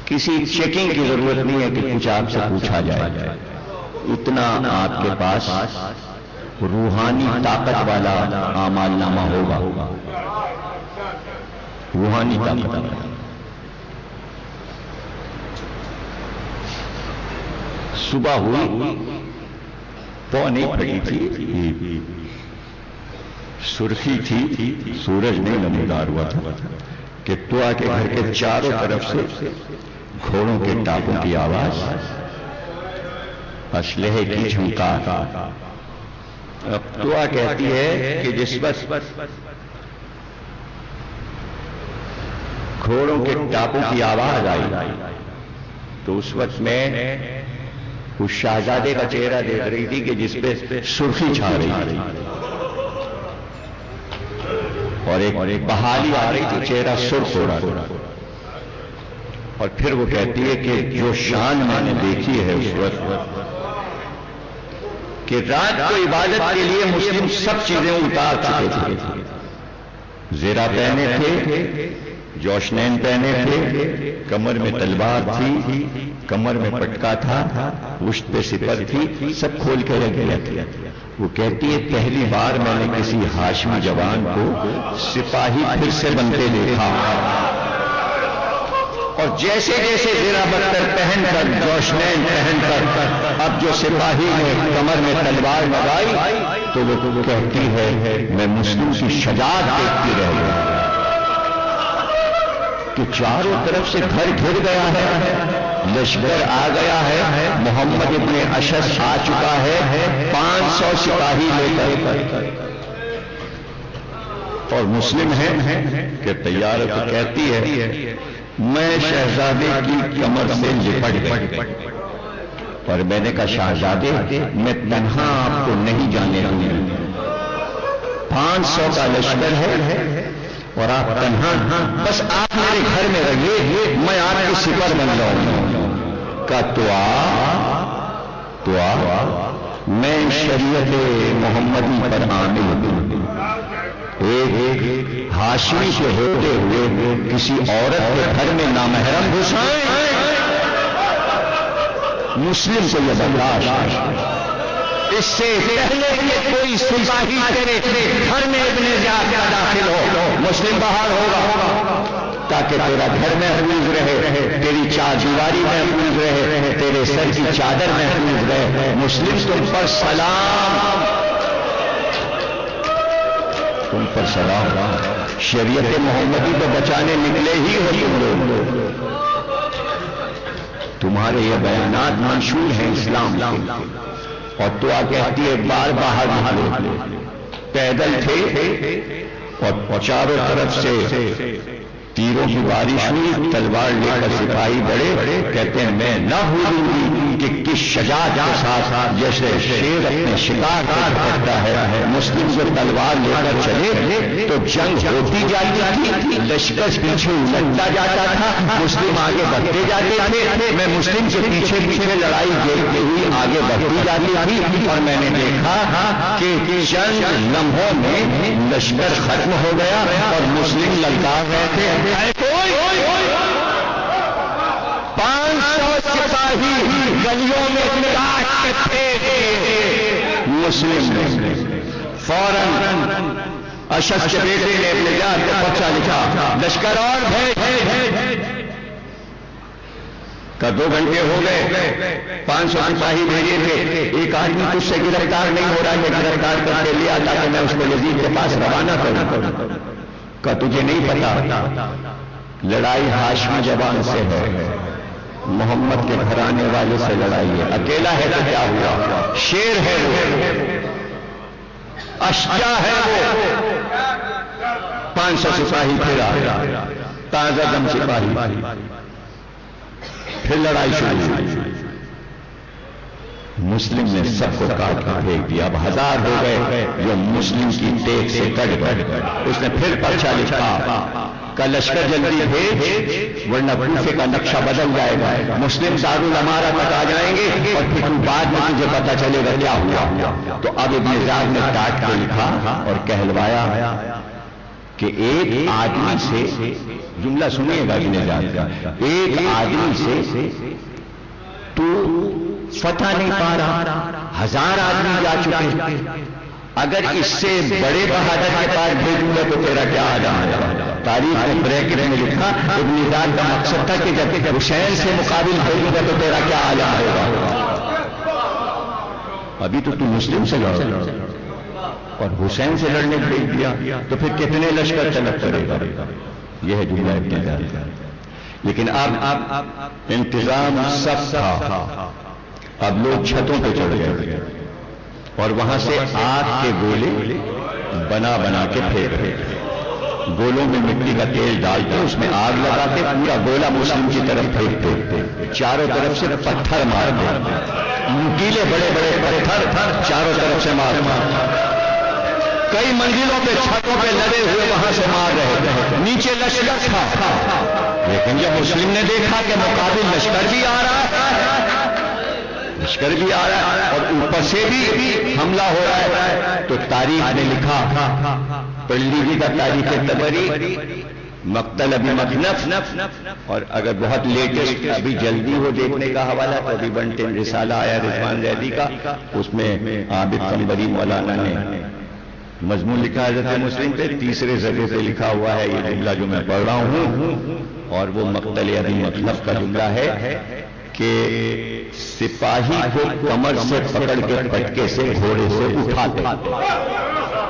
کسی چیکنگ کی ضرورت نہیں ہے کہ کچھ آپ سے پوچھا جائے. اتنا آپ کے پاس روحانی طاقت والا اعمال نامہ ہوگا، روحانی طاقت والا. صبح ہوئی، پو نہیں پڑی تھی، سرخی تھی، سورج نہیں نمودار ہوا تھا کہ توا کے گھر کے چاروں طرف سے گھوڑوں کے ٹاپوں کی آواز، اسلحے کی جھنکار. اب توا کہتی ہے کہ جس وقت گھوڑوں کے ٹاپوں کی آواز آئی تو اس وقت میں اس شہزادے کا چہرہ دیکھ رہی تھی کہ جس پہ سرخی چھا رہی تھی. اور ایک بحالی آ رہی تھی، چہرہ سرخ ہو رہا، اور پھر وہ کہتی ہے کہ جو شان میں نے دیکھی ہے اس وقت کہ رات کو عبادت کے لیے مسلم سب چیزیں اتار چکے تھے، زیرہ پہنے تھے، جوشنین پہنے تھے، کمر میں تلوار تھی، کمر میں پٹکا تھا، پشت پہ سپر تھی، سب کھول کے رکھ دیا تھا۔ وہ کہتی ہے پہلی بار میں نے کسی ہاشمی جوان کو سپاہی پھر سے بنتے دیکھا، اور جیسے جیسے زیرہ بختر پہن کر، جوشنین پہن کر اب جو سپاہی نے کمر میں تلوار لگائی تو وہ کہتی ہے میں مسلم کی شجاعت دیکھتی رہ گئی کہ چاروں طرف سے گھر گھر گیا ہے، لشکر آ گیا ہے، محمد ابن اشعث آ چکا ہے 500 سپاہی لے کر، اور مسلم ہے کہ تیار ہے، تو کہتی ہے میں شہزادے کی کمر سے لپٹ گئی، اور میں نے کہا شہزادے میں تنہا آپ کو نہیں جانے دوں گی، 500 کا لشکر ہے اور آپ تنہا، بس آپ میرے گھر میں رہیے، میں آپ کی سپر بن جاؤں گا۔ کہ تو آ میں شریعت محمدی پر عامل ہوں، ایک ہاشمی کے ہوتے ہوئے کسی عورت کے گھر میں نامحرم گھسائیں، مسلم کو یہ برداشت، اس سے پہلے کہ کوئی سپاہی تیرے گھر میں ابن زیاد کا داخل ہو، مسلم باہر ہوگا تاکہ تیرا گھر محفوظ رہے، تیری چار دیواری محفوظ رہے، تیرے سر کی چادر محفوظ رہے۔ مسلم تم پر سلام، تم پر سلام، شریعت محمدی کو بچانے نکلے ہی ہو تم لوگ، تمہارے یہ بیانات منشور ہیں اسلام کے، اور تو آ کہتی ہے بار باہر نکلو، پیدل تھے اور چاروں طرف سے تیروں کی بارش ہوئی، تلوار لے کر سپاہی بڑے، کہتے ہیں میں نہ بھولوں گی کہ کس شجاعت کے ساتھ جیسے شیر اپنے شکار کو پکڑتا ہے، مسلم جو تلوار لے کر چلے تو جنگ ہوتی جاتی تھی، لشکر پیچھے الٹتا جاتا تھا، مسلم آگے بڑھتے جاتے تھے، میں مسلم کے پیچھے پیچھے لڑائی دیکھتے ہوئی آگے بڑھتی جاتی تھی، اور میں نے دیکھا کہ چند لمحوں میں لشکر ختم ہو گیا اور مسلم للکار رہے تھے، 500 سپاہی گلیوں میں کاٹ کے تھے، مسلم فوراً اشعث کے بیٹے نے اپنے یاد کو پرچہ لکھا، لشکر اور کا 2 گھنٹے ہو گئے، 500 سپاہی بھیجے تھے، ایک آدمی تجھ سے گرفتار نہیں ہو رہا ہے، میں گرفتار کر کے لیا تاکہ میں اس کو یزید کے پاس روانہ کروں۔ کہ تجھے نہیں پتا لڑائی ہاشمی زبان سے ہے، محمد کے گھرانے والے سے لڑائی ہے، اکیلا ہے تو کیا ہوا، شیر ہے وہ، اشجا ہے وہ، 500 سپاہی پھر آیا، تازہ دم سپاہی، پھر لڑائی شروع ہوئی، مسلم نے سب کو کاٹ کے پھینک دیا، اب 1000 ہو گئے جو مسلم کی ٹیک سے کٹ گئے، اس نے پھر پرچہ لکھا کہ لشکر جلدی بھیج ورنہ کوفے کا نقشہ بدل جائے گا، مسلم دارالامارہ تک آ جائیں گے اور پھر بعد میں مجھے پتا چلے گا کیا ہوا۔ تو اب ابن زیاد نے ڈانٹ کے لکھا اور کہلوایا کہ ایک آدمی سے، جملہ سنیے گا ابن زیاد کا، ایک آدمی سے تو فتح نہیں پا رہا، 1000 آدمی جا چکے، اگر اس سے بڑے بہادر کے پاس بھیجوں گا تو تیرا کیا حال ہے۔ تاریخ میں بریکٹ میں لکھا ابن زیاد کا مقصد تھا کہ جب حسین سے مقابل بھیجوں گا تو تیرا کیا حال ہوگا۔ ابھی تو مسلم سے لڑ اور حسین سے لڑنے بھیج دیا تو پھر کتنے لشکر طلب کرے گا، یہ ہے جملہ ابن زیاد کا۔ لیکن اب انتظام سب تھا، اب لوگ چھتوں پہ چڑھ گئے اور وہاں سے آگ کے گولے بنا بنا کے پھینک رہے، گولوں میں مٹی کا تیل ڈالتے، اس میں آگ لگاتے، پورا گولا مسلم کی طرف پھینکتے، چاروں طرف سے پتھر مارتے، نوکیلے بڑے بڑے پتھر چاروں طرف سے مار، کئی منزلوں پہ چھتوں پہ لڑے ہوئے وہاں سے لشکر تھا، لیکن جب مسلم نے دیکھا کہ مقابل لشکر بھی آ رہا ہے، لشکر بھی آ رہا ہے اور اوپر سے بھی حملہ ہو رہا ہے، تو تاریخ نے لکھا، پڑھ لیجیے گا تاریخ طبری، مقتل ابی مخنف، اور اگر بہت لیٹسٹ ابھی جلدی ہو دیکھنے کا حوالہ تو ابھی بنٹن رسالہ آیا رضوان زیدی کا، اس میں عابد قنبری مولانا نے مضمون لکھا حضرت مسلم پہ، تیسرے صفحے پہ لکھا ہوا ہے یہ جملہ جو میں پڑھ رہا ہوں، اور وہ مقتل ابی مخنف کا جملہ ہے کہ سپاہی کو کمر سے پکڑ کے پٹکے سے گھوڑے سے اٹھاتے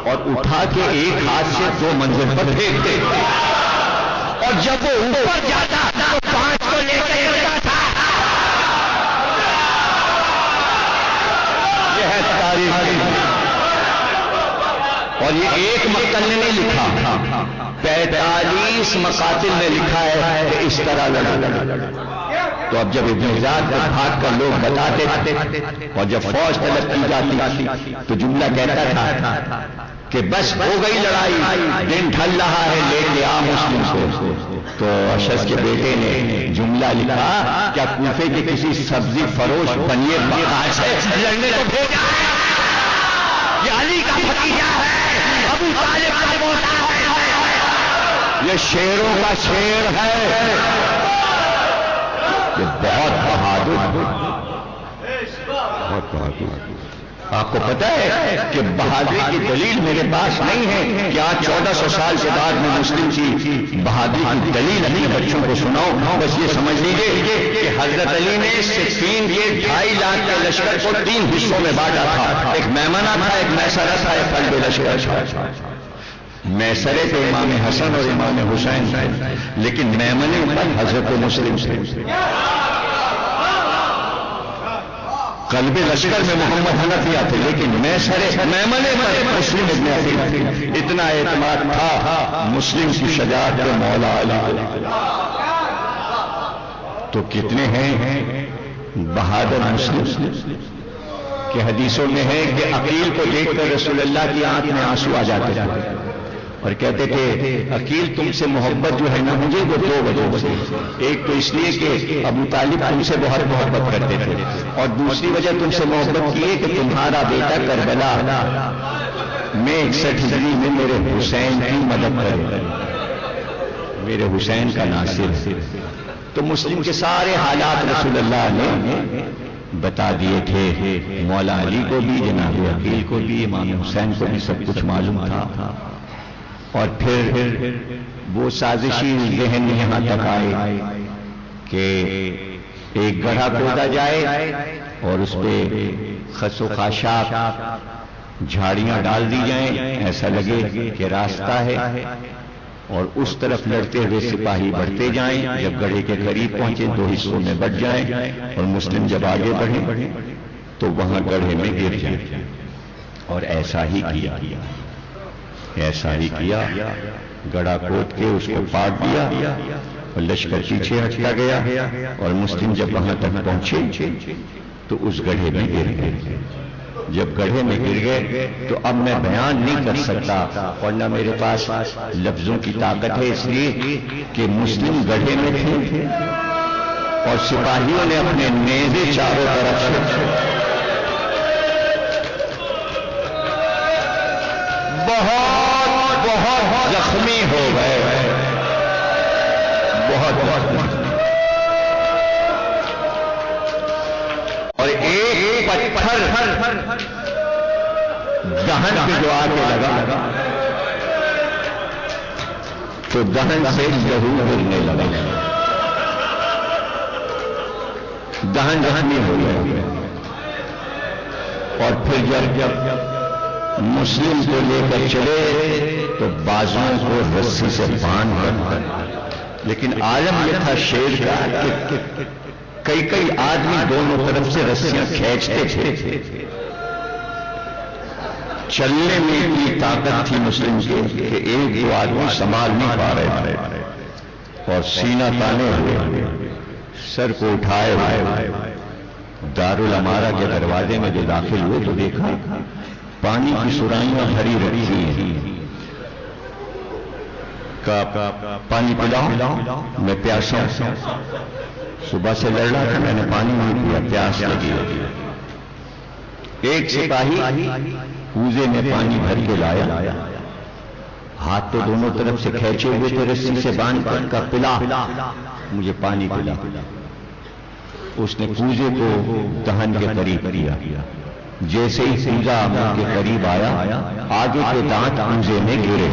اور اٹھا کے ایک ہاتھ سے 2 منزل پر پھینکتے، اور جب وہ اوپر جاتا تو 5 کو لے کر اڑتا تھا۔ یہ ہے تاریخ، اور یہ ایک مقتل نے نہیں لکھا، 45 مقاتل نے لکھا ہے کہ اس طرح لڑا۔ تو اب جب ابن زیاد کو بھاگ کر لوگ بتاتے تھے اور جب فوج طلب کی جاتی تو جملہ کہتا تھا کہ بس ہو گئی لڑائی، دن ڈھل رہا ہے، لے کے آ مسلم کو۔ تو اشعث کے بیٹے نے جملہ لکھا، کیا کوفے کے کسی سبزی فروش بنیے باہر سے لڑنے کو بھیجا ہے؟ یہ علی کا بھتیجا ہے، ابو طالب کا پوتا ہے، یہ شیروں کا شیر ہے، یہ بہت بہادر، بہت بہادر۔ آپ کو پتا ہے کہ بہادری کی دلیل میرے پاس نہیں ہے کہ آج 1400 سال کے بعد میں مسلم کی بہادری کی دلیل اپنے بچوں کو سناؤں، بس یہ سمجھ لیجیے کہ حضرت علی نے صفین کے 2.5 لاکھ کے لشکر کو 3 حصوں میں بانٹا تھا، ایک میمنہ تھا، ایک میسرہ تھا، ایک قلب لشکر تھا۔ میسرے تو امام حسن اور امام حسین تھے، لیکن میمنے پر حضرت مسلم سے، قلب لشکر میں محمد حنفیہ تھے، لیکن میمنے پر مسلم ابن عقیل تھے۔ اتنا اعتماد تھا مسلم کی شجاعت کے مولا علی۔ تو کتنے ہیں بہادر مسلم کہ حدیثوں میں ہے کہ عقیل کو دیکھ کر رسول اللہ کی آنکھ میں آنسو آ جاتے تھے اور کہتے تھے عقیل تم سے محبت جو ہے نا مجھے وہ 2 وجہ سے، ایک تو اس لیے کہ ابو طالب تم سے بہت محبت کرتے تھے، اور دوسری وجہ تم سے محبت کی ہے کہ تمہارا بیٹا کربلا میں 61 ہجری میں میرے حسین کی مدد کرے، میرے حسین کا ناصر۔ تو مسلم کے سارے حالات رسول اللہ نے بتا دیے تھے، مولا علی کو بھی، جناب عقیل کو بھی، امام حسین کو بھی سب کچھ معلوم تھا۔ اور پھر وہ سازشی ذہن یہاں تک آئے کہ ایک گڑھا کھودا جائے اور اس پہ خس و خاشاک جھاڑیاں ڈال دی جائیں، ایسا لگے کہ راستہ ہے، اور اس طرف لڑتے ہوئے سپاہی بڑھتے جائیں، جب گڑھے کے قریب پہنچے 2 حصوں میں بٹ جائیں، اور مسلم جب آگے بڑھیں تو وہاں گڑھے میں گر جائیں۔ اور ایسا ہی کیا، گڑھا کھود کے اس کو پاٹ دیا اور لشکر پیچھے ہٹتا گیا، اور مسلم جب وہاں تک پہنچے تو اس گڑھے میں گر گئے۔ جب گڑھے میں گر گئے تو اب میں بیان نہیں کر سکتا، اور نہ میرے پاس لفظوں کی طاقت ہے، اس لیے کہ مسلم گڑھے میں تھے اور سپاہیوں نے اپنے نیزے چاروں طرف سے بہت زخمی ہو گئے، بہت اور ایک پتھر دہن پہ جو آ کے لگا تو دہن سے لہو گرنے لگا، دہن زخمی ہو گیا۔ اور پھر جب مسلم کو لے کر چلے تو بازوؤں کو رسی سے باندھ کر، لیکن عالم یہ تھا شیر کا کہ کئی آدمی دونوں طرف سے رسیاں کھینچتے تھے، چلنے میں اتنی طاقت تھی مسلم کے کہ 1-2 آدمی سنبھال نہیں پا رہے تھے، اور سینہ تانے ہوئے، سر کو اٹھائے ہوئے دارالعمارہ کے دروازے میں جو داخل ہوئے تو دیکھا پانی کی سرائیاں بھری رکھی ہیں، کا پانی پلاؤ، میں پیاسا ہوں، صبح سے لڑ رہا تھا، میں نے پانی نہیں پیا، پیاس لگی ہوگی۔ ایک سپاہی کوزے میں پانی بھر کے لایا، ہاتھ تو دونوں طرف سے کھینچے ہوئے تھے، رسی سے باندھ کر پلا، مجھے پانی پلا۔ اس نے کوزے کو دہن کے قریب کیا، جیسے ہی کوزہ منہ کے قریب آیا، آگے کے دانت کوزے میں گرے،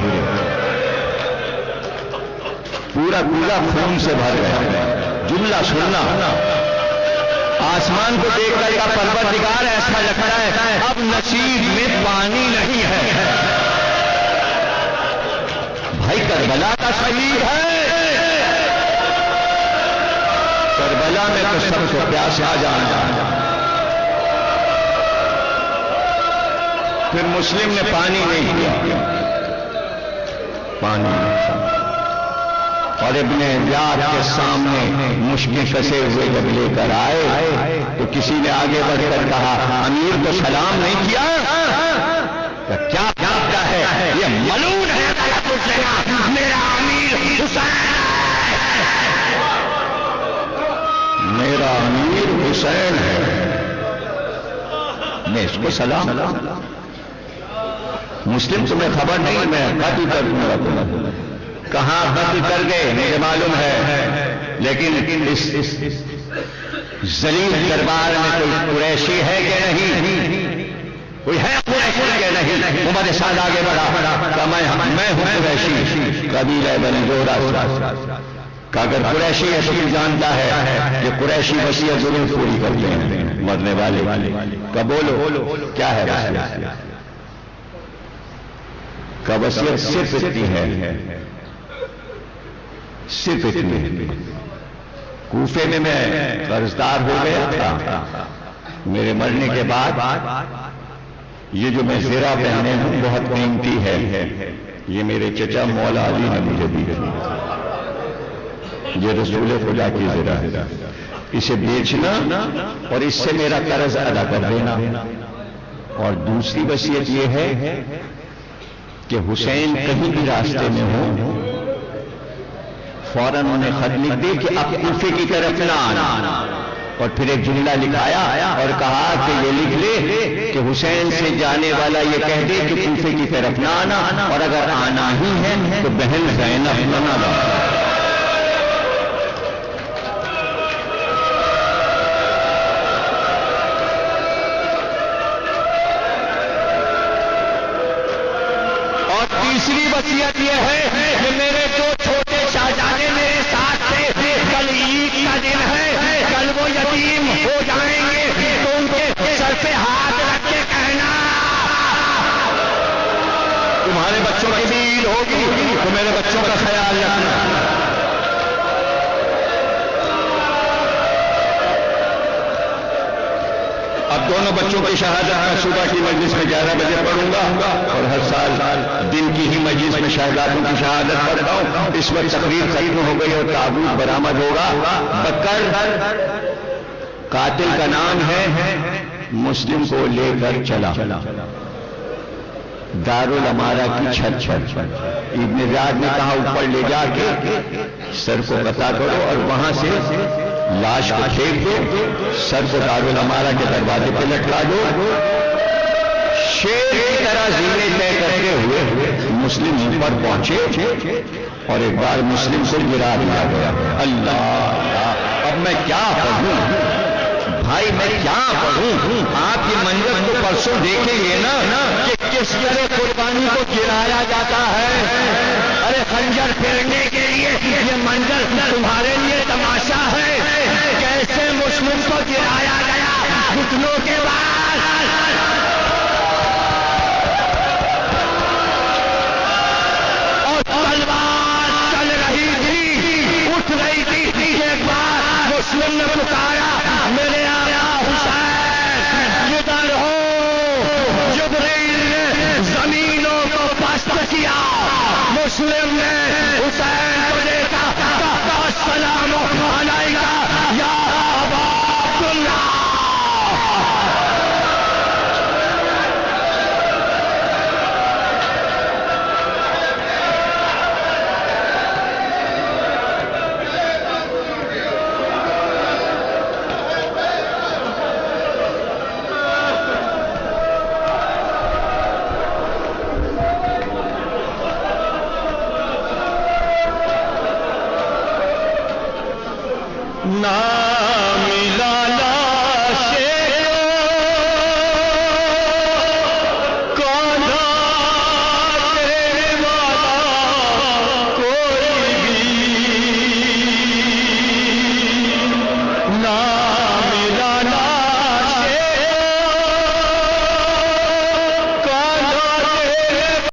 پورا کوزہ خون سے بھر گیا۔ جملہ سننا، آسمان کو دیکھ کر کا پروردگار ایسا لگتا ہے اب نصیب میں پانی نہیں ہے۔ بھائی کربلا کا شہید ہے، کربلا میں تو سب کو پیاس آ جانا۔ پھر مسلم نے پانی نہیں پیا، پانی، اور ابن زیاد کے سامنے مشکل کسے ہوئے جب لے کر آئے تو کسی نے آگے بڑھ کر کہا امیر تو سلام نہیں کیا، کیا کہتا ہے یہ ملعون ہے، میرا امیر حسین، میرا امیر حسین ہے، میں اس کو سلام۔ مسلم تمہیں خبر نہیں، میں قتل کر دوں گا، کہاں قتل کر گئے مجھے معلوم ہے، لیکن اس ذلیل دربار میں کوئی قریشی ہے کہ نہیں؟ کوئی ہے قریشی کہ نہیں؟ عمر سعد آگے بڑھا کہ میں ہوں قریشی، قبیلہ بنی زہرہ کہ اگر قریشی ہے تو جانتا ہے یہ قریشی وصیت ضرور پوری کرتے ہیں مرنے والے کا، بولو کیا ہے وصیت؟ کا وصیت صرف اتنی ہے، صرف اتنی، کوفے میں میں قرضدار ہو گیا تھا، میرے مرنے کے بعد یہ جو میں زرہ پہنے ہوں بہت قیمتی ہے، یہ میرے چچا مولا علی نے مجھے دی، یہ رسول خدا کی زرہ ہے، اسے بیچنا اور اس سے میرا قرض ادا کر دینا۔ اور دوسری وصیت یہ ہے کہ حسین کہیں بھی راستے میں ہو فوراً انہیں خط لکھ دے کہ اب کوفے کی طرف نہ آنا، اور پھر ایک جملہ لکھایا اور کہا کہ یہ لکھ لے کہ حسین سے جانے والا یہ کہہ دے کہ کوفے کی طرف نہ آنا، اور اگر آنا ہی ہے تو بہن زینب نہ لانا۔ اور تیسری وصیت یہ ہے کہ میرے جو چھوٹے شہزادے میرے ساتھ تھے، کل عید کا دن ہے، کل وہ یتیم ہو جائیں گے تو ان کے سر پہ ہاتھ رکھ کے کہنا تمہارے بچوں کی بھی عید ہوگی تو میرے بچوں کا خیال رکھنا۔ اب دونوں بچوں کی شہادت میں صبح کی مجلس میں 11 بجے پڑھوں گا، اور ہر سال دن کی ہی مجلس میں شہزادوں کی شہادت پڑھتا ہوں۔ اس وقت تقریر ختم ہو گئی اور تابوت برآمد ہوگا۔ بکر قاتل کا نام ہے، مسلم کو لے کر چلا دارالامارہ کی چھت پر، ابن زیاد نے کہا اوپر لے جا کے سر کو قطع کرو اور وہاں سے لاش کو پھینک دو، سر کو دارالامارہ کے دروازے پہ لٹکا دو۔ شیر کی طرح زینے طے کرتے ہوئے مسلم اوپر پہنچے اور ایک بار مسلم کو گرا دیا گیا۔ اللہ، اب میں کیا پڑھوں بھائی، میں کیا پڑھوں؟ آپ یہ منظر تو پرسوں دیکھیں گے نا کہ کس طرح قربانی کو گرایا جاتا ہے۔ ارے خنجر پھیرنے کے لیے یہ منظر تمہارے لیے تماشا ہے، کیسے مسلم کو گرایا گیا گھٹنوں کے بعد، اور تلوار چل رہی تھی، اٹھ رہی تھی، ایک بار مسلم نے پکارا میرے آقا حسین ادھر ہو۔ جبریل نے زمینوں کو پست کیا، مسلم نے حسین